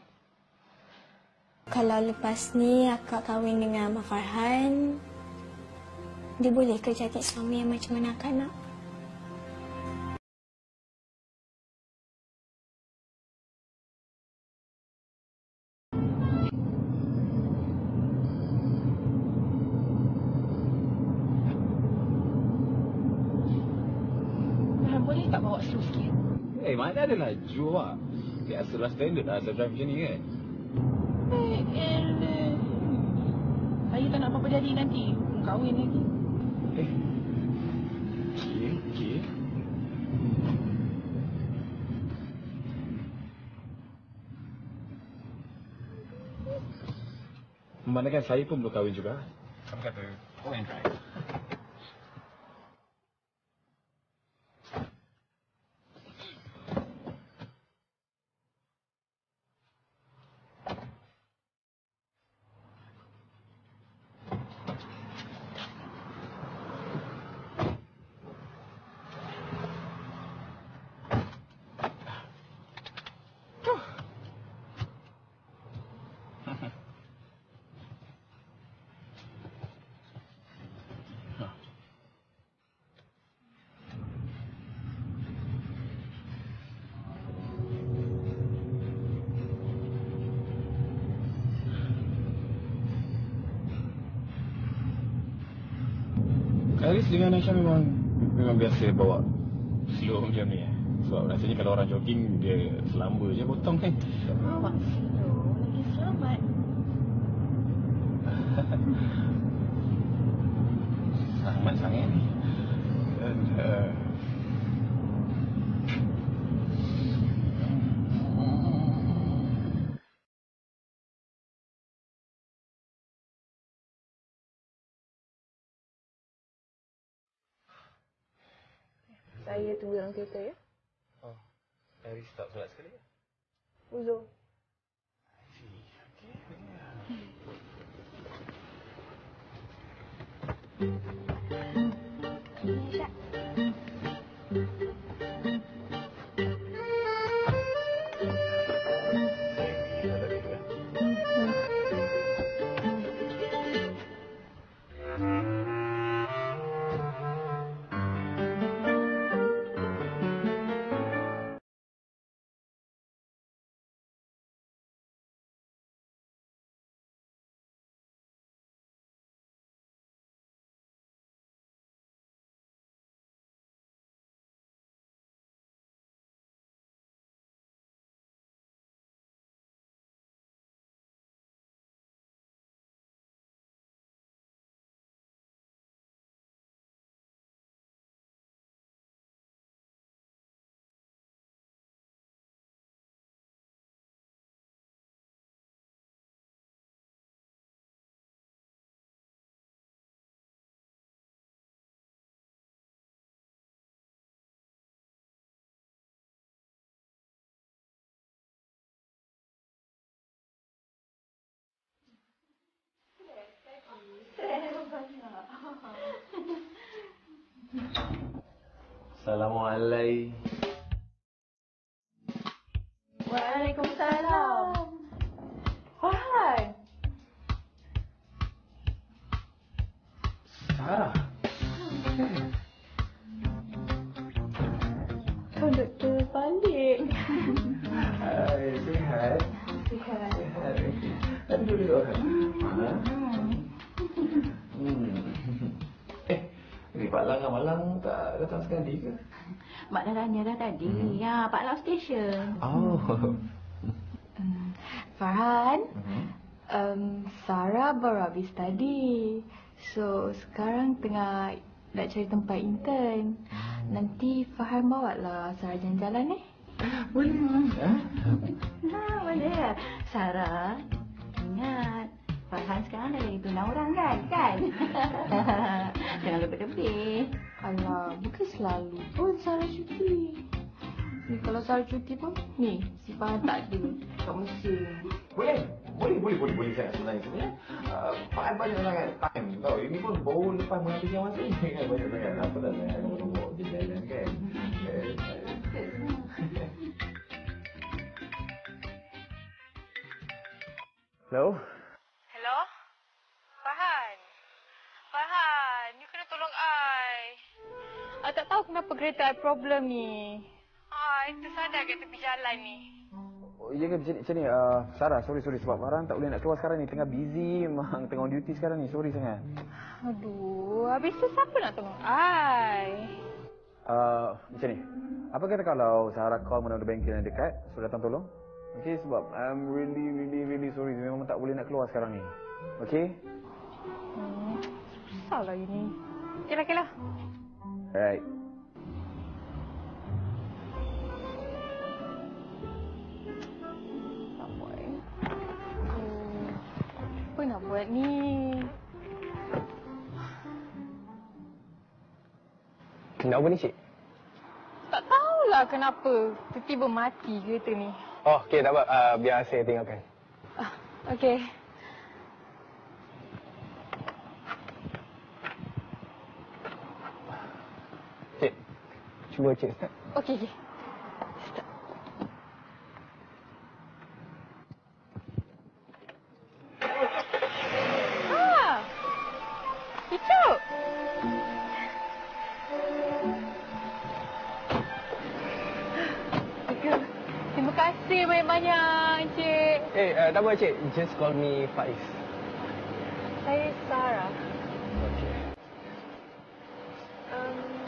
Speaker 8: Kalau lepas ni akak kahwin dengan Abang Farhan, dia boleh ke jadi suami yang macam mana akak nak?
Speaker 2: Farhan boleh tak bawa slow sikit?
Speaker 5: Mana ada laju awak. Biasalah standard lah asal drive macam ni kan.
Speaker 2: Saya tak nak apa-apa jadi nanti. Kahwin lagi.
Speaker 5: Okey. Memandangkan saya pun belum kahwin juga. Kamu kata, go and drive. Iris dengan Aisyah memang biasa bawa slow macam ni. Sebab rasanya kalau orang jogging dia selamba je potong kan.
Speaker 2: Awak slow lagi selamat.
Speaker 5: Selamat sangat ni. Dan
Speaker 2: Saya tunggu dalam kereta ya.
Speaker 4: Restart solat sekali.
Speaker 2: Uzur.
Speaker 4: Assalamualaikum.
Speaker 3: Waalaikumsalam. Farhan.
Speaker 4: Sarah.
Speaker 3: Konduktor balik.
Speaker 4: Hai, sihat?
Speaker 3: Sihat.
Speaker 4: Sihat. Alhamdulillah. Ni Pak Lang dengan Malang tak datang sekali ke?
Speaker 3: Mak dah tanya dah tadi. Ya, Pak Lau Station.
Speaker 4: Oh.
Speaker 3: Farhan, Sarah baru habis tadi. So, sekarang tengah nak cari tempat intern. Nanti Farhan bawa lah Sarah jalan-jalan ni.
Speaker 4: Boleh.
Speaker 3: Boleh ya. Sarah, ingat. Farhan sekarang dah jadi tunang orang kan? Jangan lebih-lebih.
Speaker 2: Alah, bukan selalu pun Sarah cuti. Ni kalau Sarah cuti pun, ni si Farhan tak ada kat Mesir.
Speaker 4: Boleh sangat sebenarnya. Pak banyak sangat time tau. Ini pun baru lepas menghabiskan masa ni kan banyak sangat. Apa dah saya nak bawa jalan kan. Hello?
Speaker 2: Hello? Farhan? Farhan, you kena tolong I. I tak tahu kenapa kereta I problem ni. I tersadar kat tepi jalan ni.
Speaker 7: Oh, ya ke macam ni? Sarah, sorry sebab Farhan tak boleh nak keluar sekarang ni. Tengah busy, memang tengah on duty sekarang ni. Sorry sangat.
Speaker 2: Aduh, habis tu siapa nak tolong I?
Speaker 7: Macam ni. Apa kata kalau Sarah call mana ada bengkel yang dekat, so datang tolong? Okay, sebab I'm really sorry. Memang tak boleh nak keluar sekarang ni. Okay?
Speaker 2: Susah lah ini. Okay lah.
Speaker 7: Alright.
Speaker 2: Apa nak buat ni?
Speaker 4: Kenapa ni cik?
Speaker 2: Tak tahulah kenapa. Tiba-tiba mati kereta ni.
Speaker 4: Oh, okey tak apa. Biar saya tinggalkan.
Speaker 2: Okay.
Speaker 4: Cik, cuba cik start.
Speaker 2: Okay. Cucu! Terima kasih banyak-banyak, Encik.
Speaker 4: Tak apa cik. Just call me Faiz.
Speaker 2: Saya Sarah.
Speaker 4: Okey.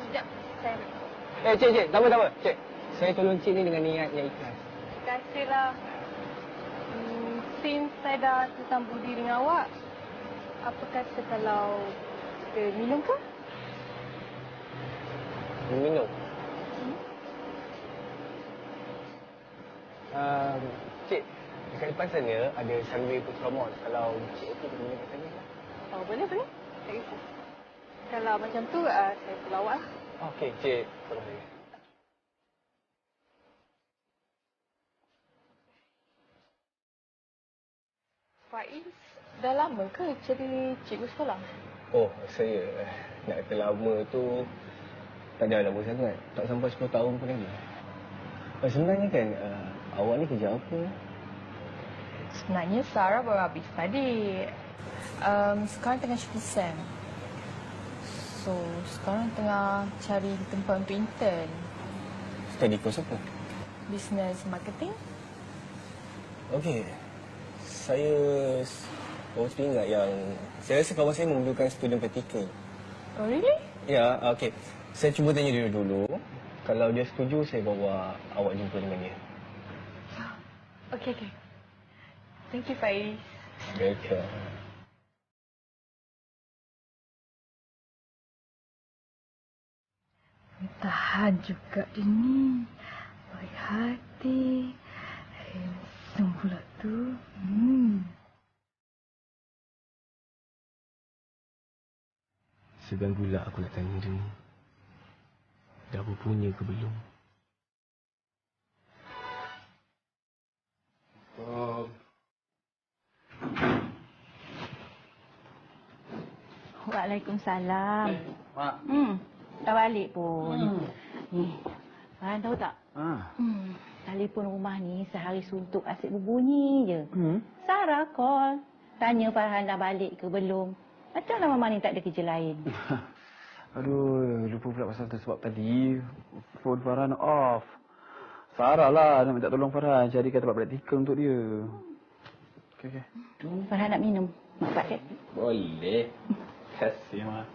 Speaker 2: Sekejap. Saya
Speaker 4: Cik, tak apa. Cik, saya tolong cik ni dengan niat yang ikhlas.
Speaker 2: terima kasihlah. Since saya dah tersambung diri dengan awak, apa kata kalau kita minum ke?
Speaker 4: Minum. Cik, dekat depan sana ada Sunway Putra Mall. Kalau cik okey kita minum kat sana lah.
Speaker 2: Oh, boleh. Tak kisah. Kalau macam tu, saya tolong awak lah.
Speaker 4: Okey, cik. Tolong saya.
Speaker 2: Faiz, dah lama ke jadi cikgu sekolah?
Speaker 4: Oh, saya nak kata lama tu tak ada lama sangat. Tak sampai 10 tahun pun lagi. Sebenarnya kan, awak ni kerja apa?
Speaker 2: Sebenarnya Sarah baru habis tadi. Sekarang tengah cuti SEM. So, sekarang tengah cari tempat untuk intern.
Speaker 4: Study course apa?
Speaker 2: Business marketing.
Speaker 4: Okey. Saya ingat yang saya rasa kawan saya memerlukan student practical.
Speaker 2: Oh, really?
Speaker 4: Ya, okey. Saya cuba tanya dia dulu. Kalau dia setuju, saya bawa awak jumpa dengan dia.
Speaker 2: Okay. Thank you, Faiz.
Speaker 4: Welcome.
Speaker 3: Tahan juga dia ni. Baik hati. Handsome pula tu.
Speaker 4: Segan pula aku nak tanya dia ni. Dah berpunya ke belum?
Speaker 3: Waalaikumsalam.
Speaker 5: Mak.
Speaker 3: Dah balik pun. Ni, Farhan tahu tak?
Speaker 5: Ha.
Speaker 3: Telefon rumah ni sehari suntuk asyik berbunyi je. Sarah call. Tanya Farhan dah balik ke belum. Macamlah Mama ni tak ada kerja lain.
Speaker 5: Aduh, lupa pula pasal tu sebab tadi phone Farhan off. Sarah lah nak minta tolong Farhan carikan tempat praktikal untuk dia. Okey.
Speaker 3: Farhan nak minum. Mak pakai.
Speaker 5: Boleh. Kasih, Mak.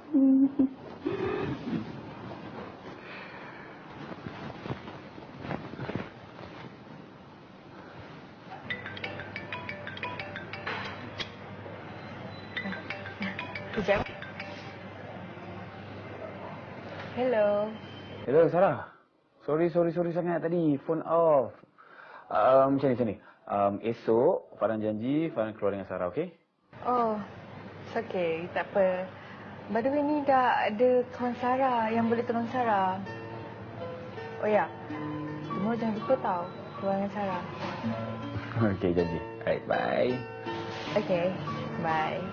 Speaker 2: Kejap. Hello.
Speaker 5: Hello, Sarah. Sorry sangat tadi. Phone off. Macam ni. Esok, Farhan janji Farhan keluar dengan Sarah, okey?
Speaker 2: Oh, it's okay. Tak apa. By the way, ni dah ada kawan Sarah yang boleh tolong Sarah. Oh ya, semua jangan lupa tau keluar dengan Sarah.
Speaker 5: Okey, janji. Alright, bye.
Speaker 2: Okay, bye.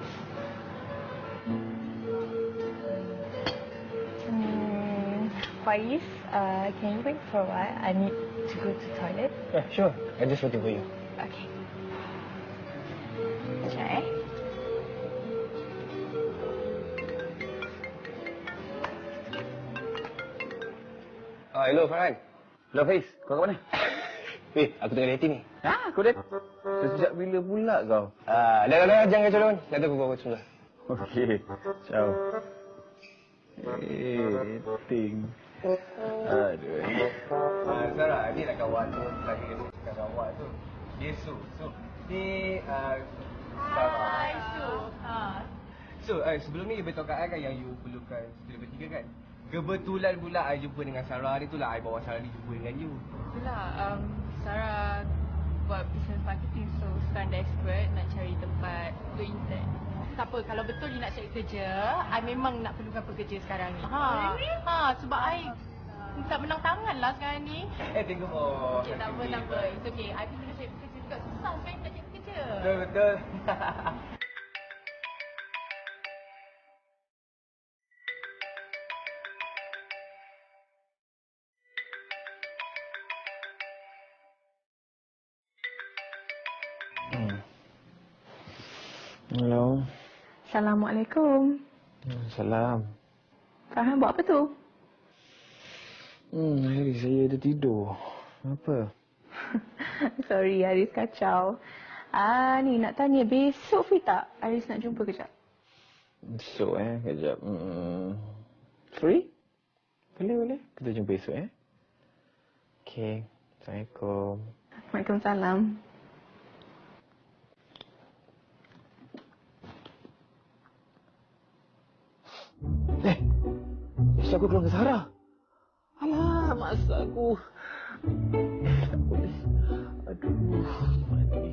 Speaker 2: Faiz, can you wait for a while? I need to go to toilet.
Speaker 4: Yeah, sure. I just waiting for you.
Speaker 2: Okay. Sekejap
Speaker 4: Hello, Farhan.
Speaker 5: Hello, Faiz. Kau kat mana?
Speaker 4: Weh, aku tengah dating ni.
Speaker 5: Ha? Kau dah? Sejak bila pula kau?
Speaker 4: Dah, jangan kacau lawan. Nanti aku bawa semula.
Speaker 5: Okey. Ciao. Dating. Aduh.
Speaker 4: Sarah, ni lah kawan tu. Lagi dia suka kawan tu. Dia Su. Ni, Sarah.
Speaker 2: Hai, Su.
Speaker 4: So, sebelum ni you beritahu kat I kan yang you perlukan student bertiga kan? Kebetulan pula I jumpa dengan Sarah ni tu lah I bawa Sarah ni jumpa dengan you.
Speaker 2: Itulah, Sarah buat business marketing, so sekarang dah expert nak cari tempat untuk intern. Tak apa, kalau betul you nak cari kerja, I memang nak perlukan pekerja sekarang ni. Sebab I tak menang tangan lah sekarang ni.
Speaker 4: Tengok oh.
Speaker 2: Okay, tak apa. It's okay. I pun kena cari pekerja juga. Susah sekarang nak cari pekerja.
Speaker 4: Betul.
Speaker 7: Hello.
Speaker 2: Assalamualaikum.
Speaker 7: Salam.
Speaker 2: Farhan buat apa tu?
Speaker 7: Hari saya ada tidur. Apa?
Speaker 2: Sorry, Haris kacau. Ni nak tanya, besok free tak? Haris nak jumpa kejap.
Speaker 7: Esok kejap. Free? Boleh. Kita jumpa esok Okay. Assalamualaikum.
Speaker 2: Waalaikumsalam.
Speaker 7: Esok aku keluar dengan Sarah. Alah, masa aku. Tak boleh. Aduh, mana ni?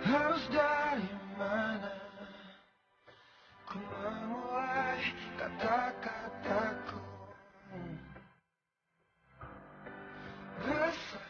Speaker 9: Harus dari mana ku memulai kata-kataku. Besar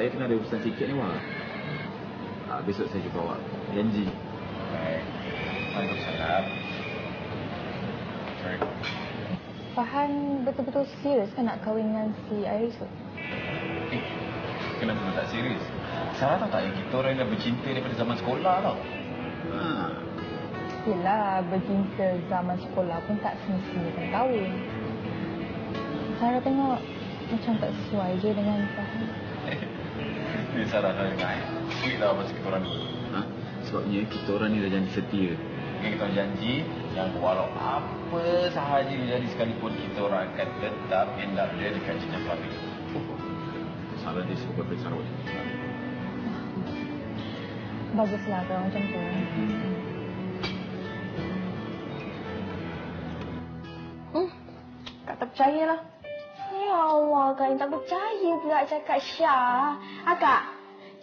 Speaker 5: Saya tengah ada urusan sikit ni, Mak. Besok saya jumpa awak. Janji. Baik. Waalaikumsalam. Sorry.
Speaker 8: Farhan betul-betul serius kan nak kahwin dengan si Iris tu?
Speaker 5: Kenapa tak serius? Sarah tahu tak yang kita orang dah bercinta daripada zaman sekolah tau.
Speaker 8: Yelah, bercinta zaman sekolah pun tak semestinya kan kahwin. Sarah tengok macam tak sesuai je dengan Farhan.
Speaker 5: Dia Sarah dah dengar. Sweet lah masa kita orang ni. Sebabnya kita orang ni dah janji setia. Kita orang janji yang walau apa sahaja jadi sekalipun kita orang akan tetap end up dia dekat jenjang suami. Sarah dia suka bersama macam tu.
Speaker 8: Baguslah kalau macam tu. Kak tak percayalah. Ya Allah, Kak ni tak percaya pula cakap Syah. Kak,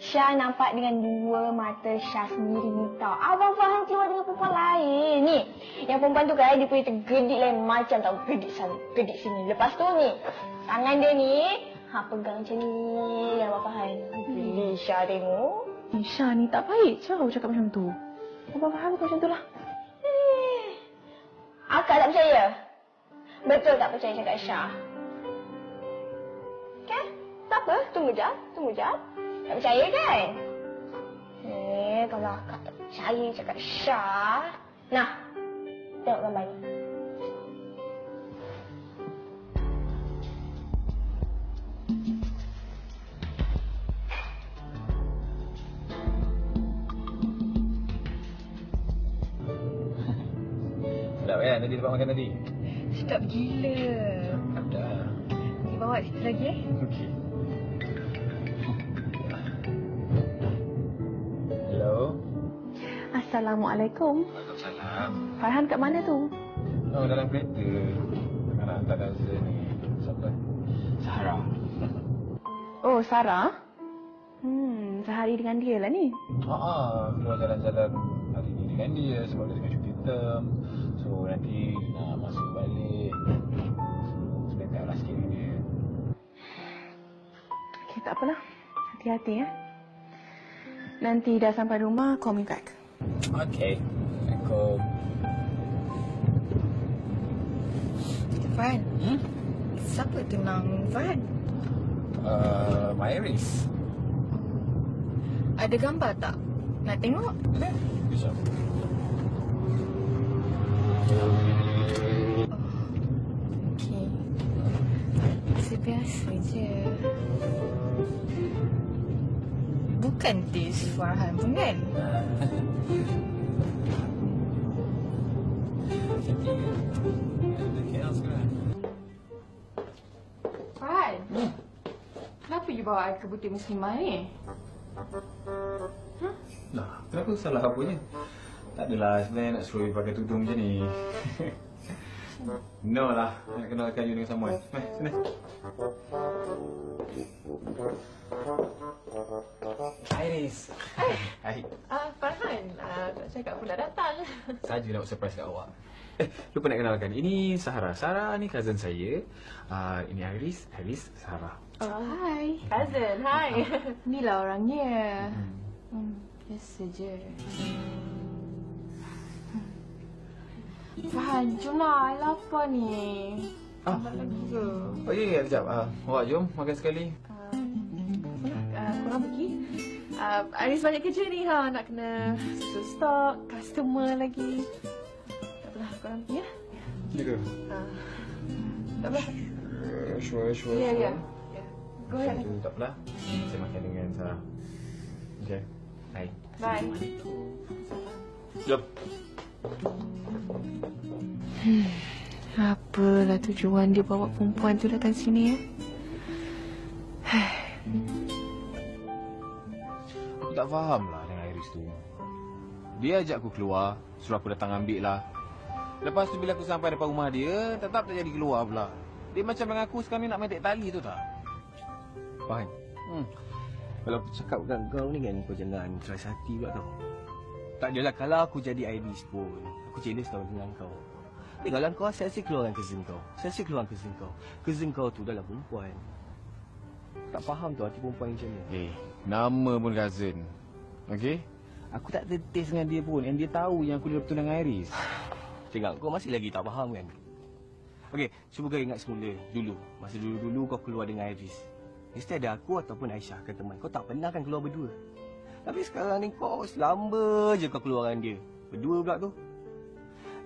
Speaker 8: Syah nampak dengan dua mata Syah sendiri ni tau. Abang Farhan keluar dengan perempuan lain. Ni, yang perempuan tu kan dia punya tergedik lain macam tau. Gedik sana, gedik sini. Lepas tu ni, tangan dia ni, pegang macam ni Abang Farhan. Geli Syah tengok.
Speaker 2: Syah ni tak baik cara cakap macam tu. Abang Farhan bukan macam tu lah.
Speaker 8: Akak tak percaya? Betul tak percaya cakap Syah? Okay, tak apa. Tunggu jap. Tak percaya kan? Kalau akak tak percaya cakap Syah. Nah, tengok gambar ni.
Speaker 5: Sedap kan tadi tempat makan tadi?
Speaker 2: Sedap gila.
Speaker 5: Dah.
Speaker 2: Ni bawa situ lagi
Speaker 5: Okey. Hello.
Speaker 2: Assalamualaikum.
Speaker 5: Waalaikumsalam.
Speaker 2: Farhan kat mana tu?
Speaker 5: Oh, dalam kereta. Nak hantar dancer ni. Siapa? Sarah.
Speaker 2: Oh, Sarah? Sehari dengan dia lah ni.
Speaker 5: Keluar jalan-jalan hari ni dengan dia sebab dia tengah cuti term. So nanti nak masuk balik. Sebentar lah sikit dengan dia.
Speaker 2: Okey, tak apalah. Hati-hati ya. Nanti dah sampai rumah, call me back.
Speaker 5: Okay. Assalamualaikum.
Speaker 10: Farhan? Siapa tunang Farhan?
Speaker 5: Iris.
Speaker 10: Ada gambar tak? Nak tengok?
Speaker 5: Bisa.
Speaker 10: Okey. Sebiasa je. Bukan tis Farhan pun kan?
Speaker 2: Farhan? Kenapa you bawa I ke butik muslimah ni?
Speaker 5: Lah, kenapa salah apanya? Tak adalah sebenarnya nak suruh you pakai tudung macam ni. No lah, nak kenalkan you dengan someone. Mari, sini. Iris. Hai.
Speaker 2: Farhan, tak cakap pun dah datang.
Speaker 5: Saja nak surprise kat awak. Lupa nak kenalkan. Ini Sarah. Sarah ni cousin saya. Ini Iris. Iris, Sarah.
Speaker 2: Hai. Cousin, hai. Inilah orangnya. Biasa je. Farhan, jom lah. I lapar ni. Makan lagi ke?
Speaker 5: Oh ya, sekejap. Awak jom makan sekali.
Speaker 2: Korang pergi. Iris banyak kerja ni nak kena susun stok, customer lagi. Tak apalah, korang pergi ya.
Speaker 5: Ya ke?
Speaker 2: Tak apalah.
Speaker 5: Sure.
Speaker 2: Ya. Go ahead.
Speaker 5: Tak apalah. Saya makan dengan Sarah. Okay. Bye.
Speaker 2: Bye.
Speaker 5: Jom.
Speaker 2: Apalah tujuan dia bawa perempuan tu datang sini ya?
Speaker 5: Aku tak faham lah dengan Iris tu. Dia ajak aku keluar, suruh aku datang ambil lah. Lepas tu bila aku sampai depan rumah dia, tetap tak jadi keluar pula. Dia macam dengan aku sekarang ni nak main tek tali tu tak?
Speaker 4: Faham? Kalau aku cakap dengan kau ni kan, kau jangan keras hati pula tau. Tak adalah kalau aku jadi Iris pun, aku jealous tau dengan kau. Kalau kau asyik keluar dengan cousin kau. Asyik keluar dengan cousin kau. Cousin kau tu adalah perempuan. Tak faham tu hati perempuan macam ni.
Speaker 5: Nama pun cousin. Okey? Aku tak ada taste dengan dia pun. And dia tahu yang aku dah bertunang dengan Iris.
Speaker 4: Tengok, kau masih lagi tak faham kan? Okey, cuba kau ingat semula. Dulu, masa dulu-dulu kau keluar dengan Iris. Mesti ada aku ataupun Aisyah kan teman. Kau tak pernah kan keluar berdua. Tapi sekarang ni kau selamba je kau keluar dengan dia. Berdua pula tu.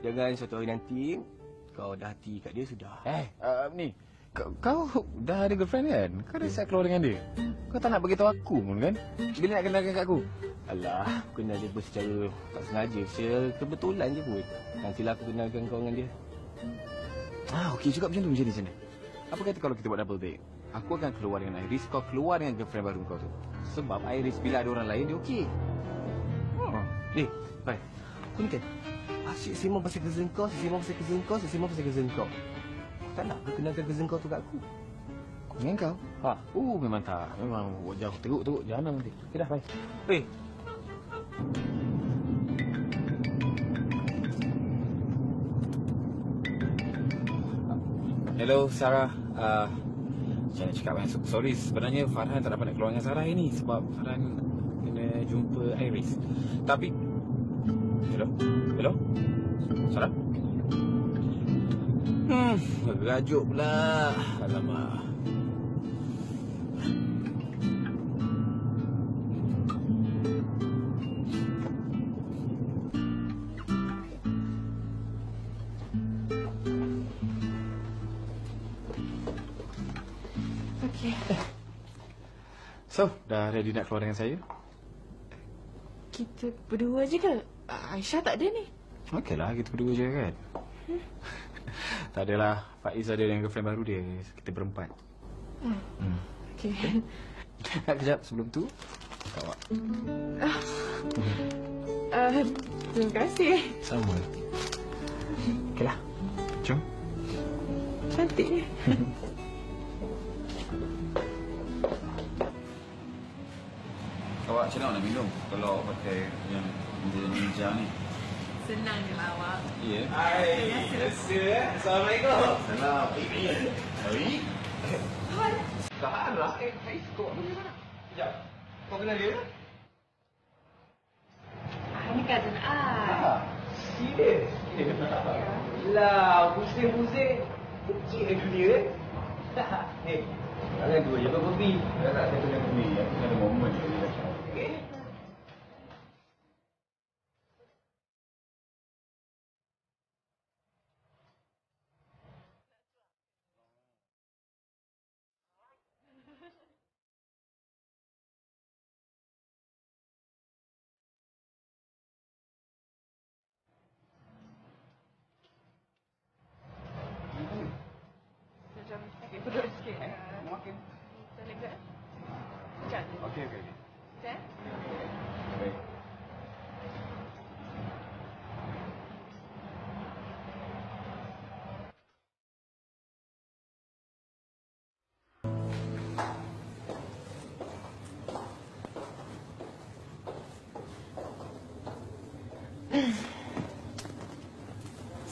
Speaker 4: Jangan suatu hari nanti kau dah hati kat dia sudah.
Speaker 5: Ni. Kau dah ada girlfriend kan? Kau dah siap keluar dengan dia? Kau tak nak beritahu aku pun kan? Bila nak kenalkan kat aku?
Speaker 4: Alah, aku kenal dia pun secara tak sengaja. Secara kebetulan je pun. Nantilah aku kenalkan kau dengan dia.
Speaker 5: Okey juga macam tu macam ni. Apa kata kalau kita buat double date? Aku akan keluar dengan Iris, kau keluar dengan girlfriend baru kau tu. Sebab Iris bila ada orang lain dia okey.
Speaker 4: Pai. Aku ni kan asyik sembang pasal cousin kau, sembang pasal cousin kau, sembang pasal cousin kau. Tak nak aku kenalkan cousin kau tu kat aku.
Speaker 5: Dengan kau? Memang tak. Memang jauh teruk jahanam nanti. Okey dah, bye. Hello Sarah. Macam nak cakap kan? Sorry, sebenarnya Farhan tak dapat nak keluar dengan Sarah hari ni sebab Farhan kena jumpa Iris. Tapi Hello? Sarah? Rajuk pula. Alamak.
Speaker 2: Okey.
Speaker 5: So, dah ready nak keluar dengan saya?
Speaker 2: Kita berdua je ke? Aisyah tak ada ni.
Speaker 5: Okeylah, kita berdua je kan. Tak adalah, Faiz ada dengan girlfriend baru dia. Kita berempat.
Speaker 2: Okey.
Speaker 5: Kejap sebelum tu, kau
Speaker 2: terima kasih.
Speaker 5: Sama. Okeylah. Jom.
Speaker 2: Cantik ni.
Speaker 5: Awak macam mana nak minum kalau pakai yang ninja ni?
Speaker 10: Senang je lah awak.
Speaker 5: Ya. Hai. Biasa. Assalamualaikum. Salam. Hai. Hai. Sarah. Hai. Kau apa mana? Sekejap. Kau kenal dia?
Speaker 10: Ini cousin I.
Speaker 4: Serius? Lah, pusing-pusing. Kecil lagi dia. Ni, jangan dua je kau kopi.
Speaker 5: Tak, saya kena kopi. Aku ada momen je.
Speaker 4: Okey.
Speaker 2: Duduk sikit.
Speaker 5: Makan.
Speaker 2: Kita lega. Sekejap.
Speaker 5: Okey.
Speaker 2: Sekejap.
Speaker 5: Baik.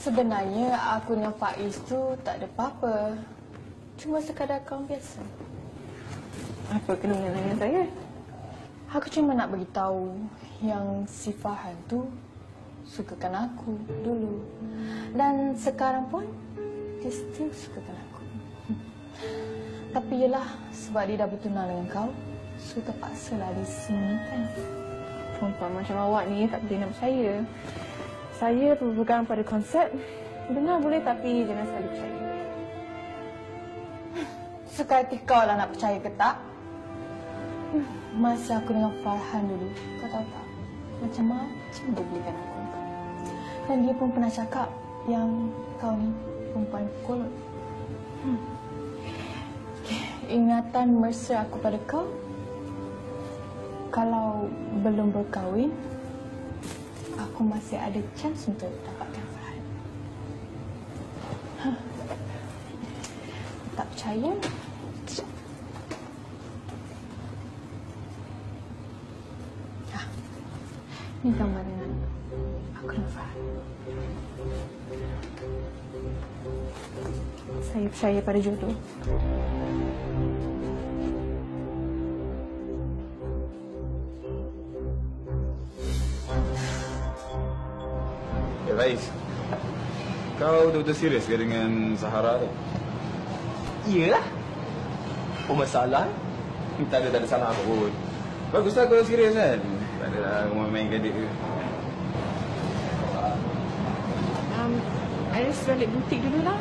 Speaker 8: Sebenarnya aku dengan Faiz tu tak ada apa-apa. Cuma sekadar kawan biasa.
Speaker 2: Apa kena dengan saya?
Speaker 8: Aku cuma nak beritahu yang si Farhan tu sukakan aku dulu. Dan sekarang pun dia still sukakan aku. Tapi yelah, sebab dia dah bertunang dengan kau, so terpaksalah disembunyikan.
Speaker 2: Perempuan macam awak ni tak boleh nak percaya. Saya berpegang pada konsep benar boleh tapi jangan sekali percaya.
Speaker 8: Suka hati kau lah nak percaya ke tak? Masa aku dengan Farhan dulu, kau tahu tak? Macam-macam dia belikan aku. Dan dia pun pernah cakap yang kau ni perempuan kolot. Ingatan mesra aku pada kau, kalau belum berkahwin, aku masih ada chance untuk dapatkan Farhan. Tak percaya? Ini gambar dengan aku dan Farhan.
Speaker 2: Saya percaya pada jodoh.
Speaker 7: Rais, kau betul-betul serius ke dengan Sahara tu?
Speaker 4: Iyalah. Apa masalah?
Speaker 7: Tak ada salah apa pun. Baguslah kau serius kan? Tak adalah kau main gadik ke.
Speaker 2: Iris balik butik dulu lah.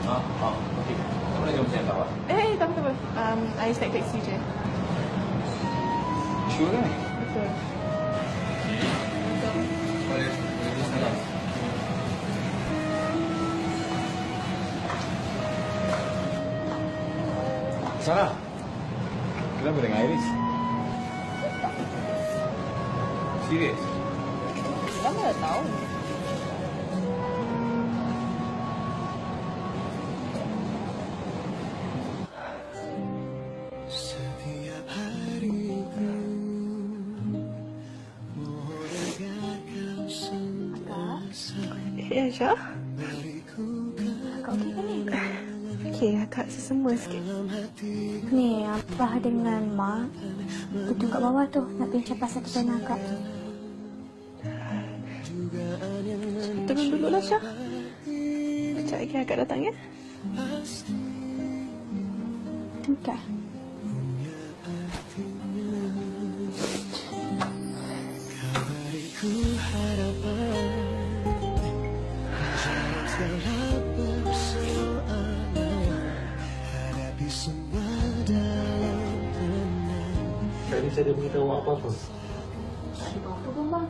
Speaker 7: Okey. Kau nak jom saya tahu.
Speaker 2: Tak apa. Iris naik taksi je.
Speaker 7: Sure kan?
Speaker 2: Betul.
Speaker 7: Boleh salam. Sarah, kenapa dengan Iris? Serius?
Speaker 10: Kamu dah tahu.
Speaker 9: Setiap hariku mohon agar kau selesai
Speaker 2: Ya, Syah.
Speaker 9: beriku
Speaker 8: Akak okey ke ni?
Speaker 2: Okey, akak sesama sikit.
Speaker 8: Ni, Abah dengan Mak duduk kat bawah tu nak bincang pasal kepala akak.
Speaker 2: Turun dulu lah, Syah. Sekejap lagi akak datang, ya?
Speaker 8: Tingkah.
Speaker 9: beriku harapan jawab segala persoalan hadapi semua dalam tenang.
Speaker 1: Tadi saya dah beritahu apa-apa.
Speaker 8: Tak ada apa pun, Bang.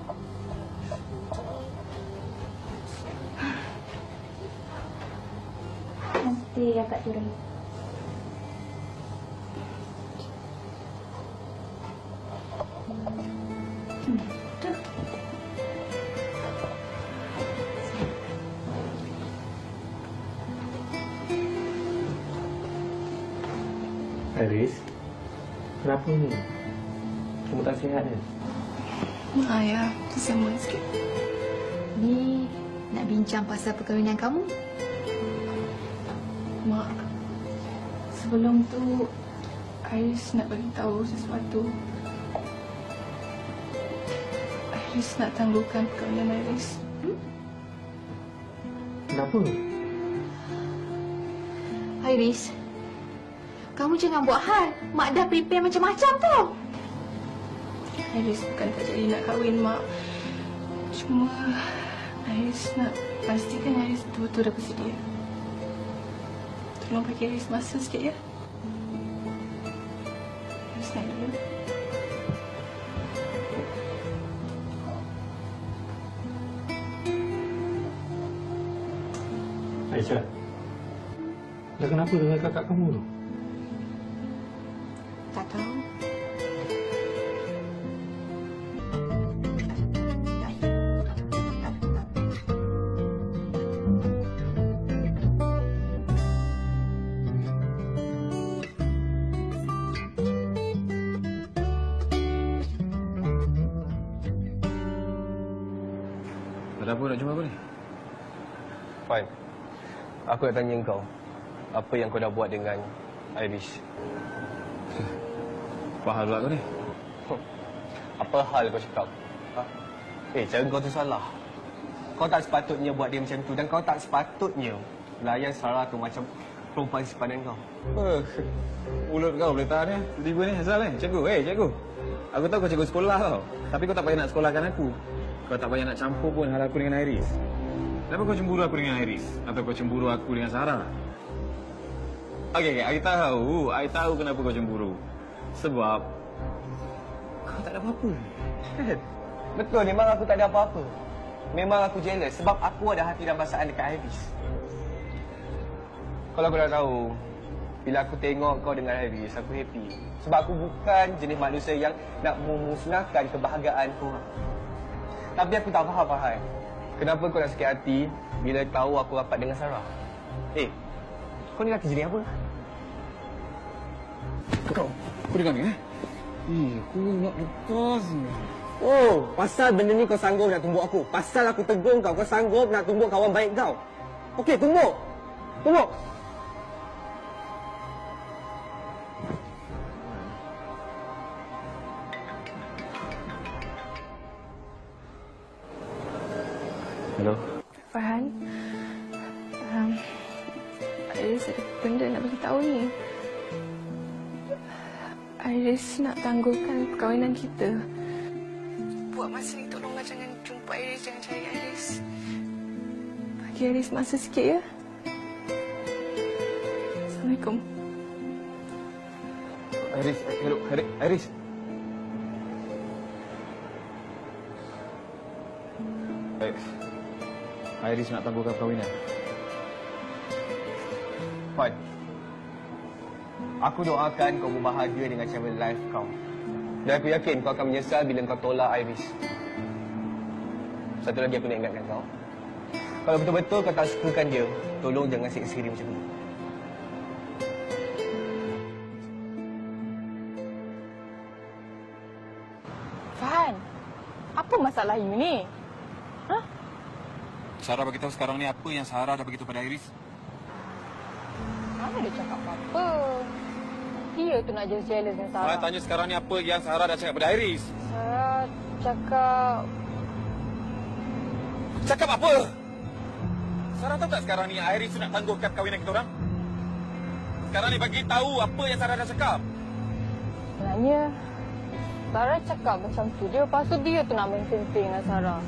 Speaker 8: Nanti akak turun. Tu.
Speaker 1: Iris, kenapa ni? Kamu tak sihat kan?
Speaker 2: Mak, ya. Sesama sikit.
Speaker 10: Ni nak bincang pasal perkahwinan kamu.
Speaker 2: Mak, sebelum tu Iris nak bagi tahu sesuatu. Iris nak tangguhkan perkahwinan Iris.
Speaker 1: Kenapa?
Speaker 10: Iris, kamu jangan buat hal. Mak dah prepare macam-macam tau.
Speaker 2: Iris bukan tak jadi nak kahwin, Mak. Cuma Iris nak pastikan Iris betul-betul dah bersedia. Tolong bagi Iris masa sikit, ya? Iris naik dulu.
Speaker 1: Aisyah, dah kenapa dengan kakak kamu tu?
Speaker 10: Tak tahu.
Speaker 7: Ada apa nak jumpa apa ni?
Speaker 4: Fine. Aku nak tanya kau. Apa yang kau dah buat dengan Iris?
Speaker 7: Apa hal pula kau ni?
Speaker 4: Apa hal kau cakap? Ha? Cara kau tu salah. Kau tak sepatutnya buat dia macam tu. Dan kau tak sepatutnya layan Sarah tu macam perempuan sepadan kau.
Speaker 7: Mulut kau boleh tahan ya? Tiba-tiba ni asal ni. Cikgu, cikgu. Aku tahu kau cikgu sekolah tau. Tapi kau tak payah nak sekolahkan aku. Kau tak payah nak campur pun hal aku dengan Iris. Kenapa kau cemburu aku dengan Iris? Atau kau cemburu aku dengan Sarah? Okey, I tahu kenapa kau cemburu. Sebab kau tak ada apa-apa.
Speaker 4: Betul, memang aku tak ada apa-apa. Memang aku jealous sebab aku ada hati dan perasaan dekat Iris. Kalau kau dah tahu, bila aku tengok kau dengan Iris, aku happy. Sebab aku bukan jenis manusia yang nak memusnahkan kebahagiaan kau. Tapi aku tak faham, Fahai. Kenapa kau nak sakit hati bila tahu aku rapat dengan Sarah? Kau ni lelaki jenis apa?
Speaker 7: Kau dengar ni aku nak lepas ni.
Speaker 4: Oh, pasal benda ni kau sanggup nak tumbuk aku. Pasal aku tegur kau, kau sanggup nak tumbuk kawan baik kau. Okey, tumbuk. Tumbuk.
Speaker 7: Hello?
Speaker 2: Farhan, Iris ada benda nak bagi tahu ni. Iris nak tangguhkan perkahwinan kita. Buat masa ni tolonglah jangan jumpa Iris, jangan cari Iris. Bagi Iris masa sikit ya. Assalamualaikum.
Speaker 7: Iris, hello, Iris. Iris nak tangguhkan perkahwinan.
Speaker 4: Fad, aku doakan kau berbahagia dengan travel life kau. Dan aku yakin kau akan menyesal bila kau tolak Iris. Satu lagi aku nak ingatkan kau. Kalau betul-betul kau tak sukakan dia, tolong jangan siksa dia macam tu.
Speaker 3: Farhan, apa masalah you ni?
Speaker 5: Sarah bagi tahu sekarang ni apa yang Sarah dah beritahu pada Iris?
Speaker 3: Mana dia cakap apa-apa? Dia tu nak jealous dengan Sarah.
Speaker 5: Saya tanya sekarang ni apa yang Sarah dah cakap pada Iris?
Speaker 3: Sarah cakap...
Speaker 5: Cakap apa? Sarah tahu tak sekarang ni Iris tu nak tangguhkan perkahwinan kita orang? Sekarang ni bagi tahu apa yang Sarah dah cakap.
Speaker 3: Sebenarnya, Sarah cakap macam tu. Lepas tu dia tu nak main penting dengan Sarah.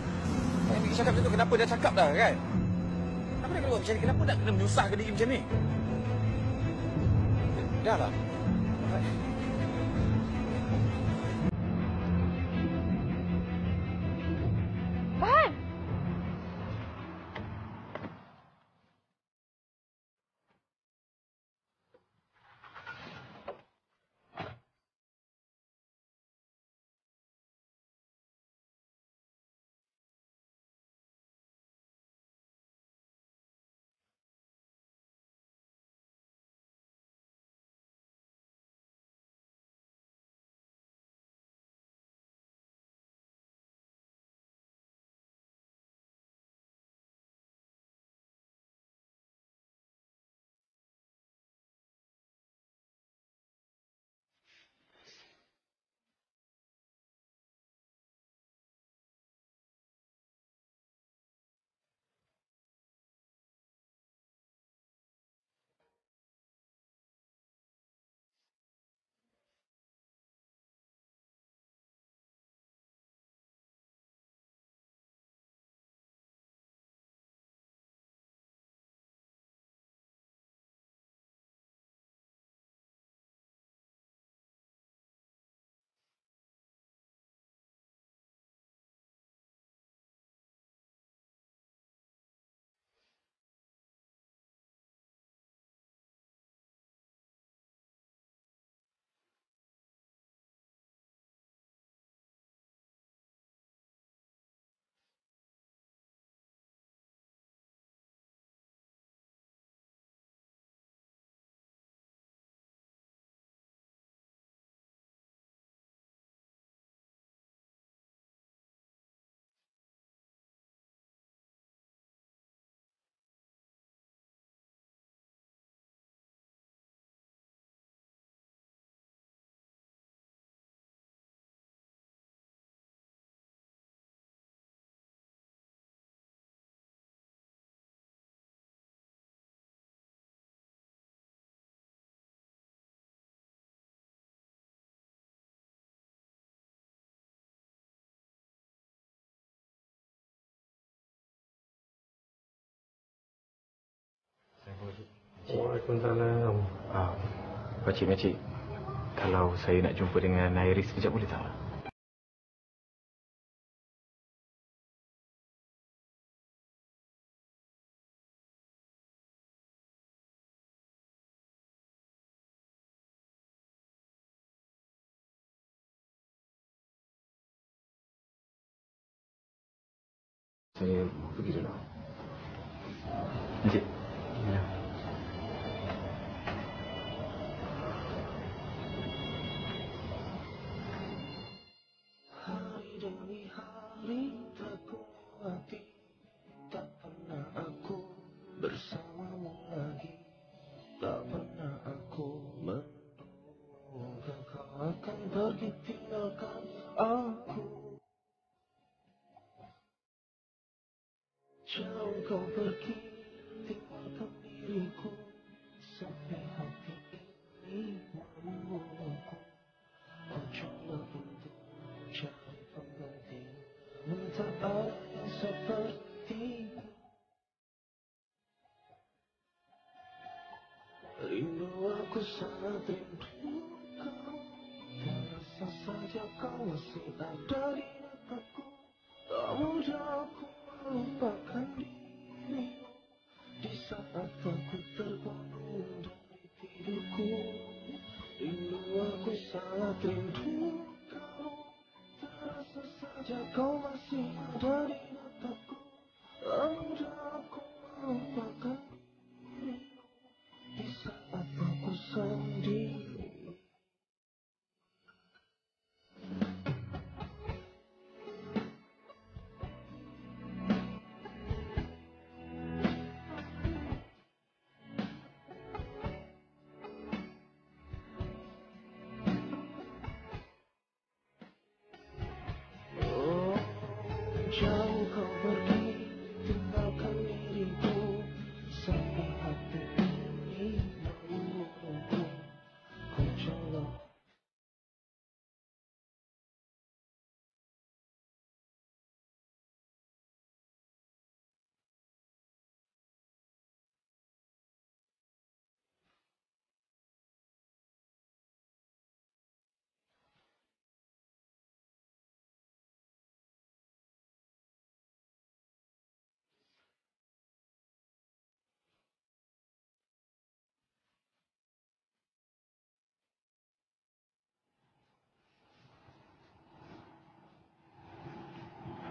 Speaker 5: Dia cakap macam tu, kenapa dia cakap dah kan? Kenapa dia kena buat macam ni? Kenapa nak kena menyusahkan diri macam ni? Dah lah.
Speaker 3: Farhan!
Speaker 1: Waalaikumsalam.
Speaker 7: Pakcik, kalau saya nak jumpa dengan Iris sekejap boleh tak? Saya pergi dulu. Encik. Ya.
Speaker 9: Hari demi hari tak kuati, tak pernah aku bersamamu lagi, tak pernah aku menduga kau akan pergi tinggalkan aku. jauh kau pergi, tinggalkan diriku, sampai hati ini membunuhku. Kau coba untuk cari pengganti, namun tak ada yang sepertimu. Rindu aku sangat rindu kau, terasa saja kau masih ada di mataku. Tak mudah aku melupakan dirimu di saat aku terbangun dari tidurku. Rindu aku sangat rindu kau, terasa saja kau masih ada di mataku. Tak mudah aku melupakan dirimu di saat aku sendiri. Oh, jauh kau pergi, tinggalkan diriku, sampai hati ini membunuhku. Kau coba.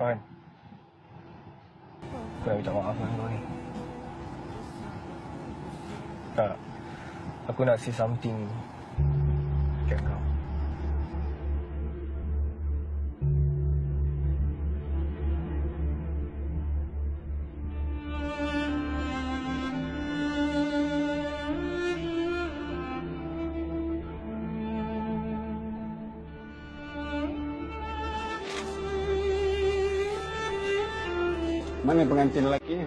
Speaker 4: Farhan, aku nak minta maaf dengan kau ni. Tak, aku nak say something kat kau.
Speaker 1: Mana pengantin lelaki ni?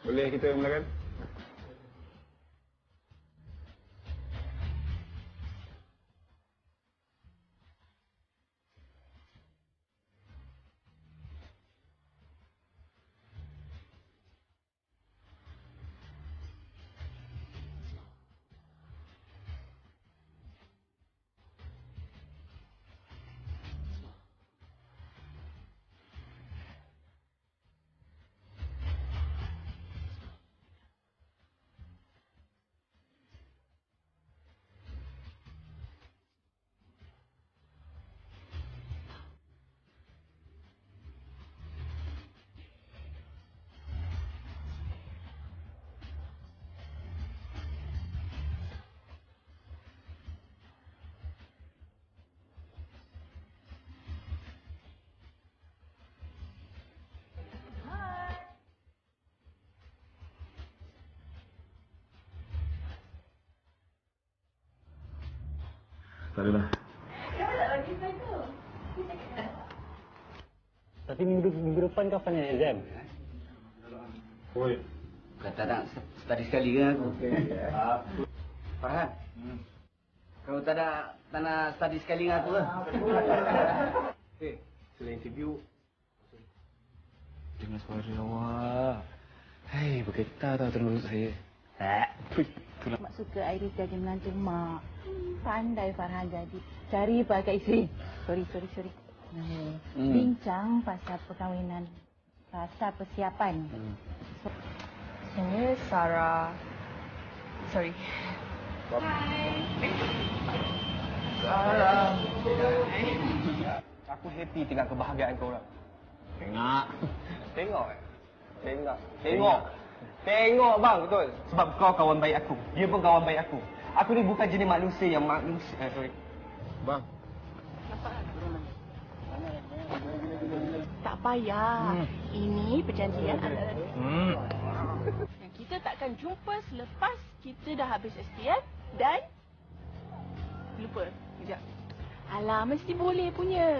Speaker 1: Boleh kita mulakan?
Speaker 5: Tak adalah.
Speaker 6: Tapi minggu depan kapan yang exam?
Speaker 1: Oi.
Speaker 11: Kata nak study sekali ke aku? Farhan, kau tak nak study sekali dengan aku ke?
Speaker 4: Setelah interview, dengar suara awak. Hei, bergetar tau dalam mulut saya.
Speaker 3: Mak suka Iris jadi menantu mak. Pandai Farhan jadi cari pakai isteri. Sorry. Bincang pasal perkahwinan Rasa persiapan.
Speaker 2: Saya Sarah. Sorry.
Speaker 4: Sarah. Aku happy dengan kebahagiaan kau orang. Tengok. Tengok bang, betul. Sebab kau kawan baik aku. Dia pun kawan baik aku. Aku ni bukan jenis manusia yang sorry. Bang.
Speaker 2: Tak payah. Ini perjanjian antara yang kita takkan jumpa selepas kita dah habis SPM dan lupa. Sekejap. Alah, mesti boleh punya.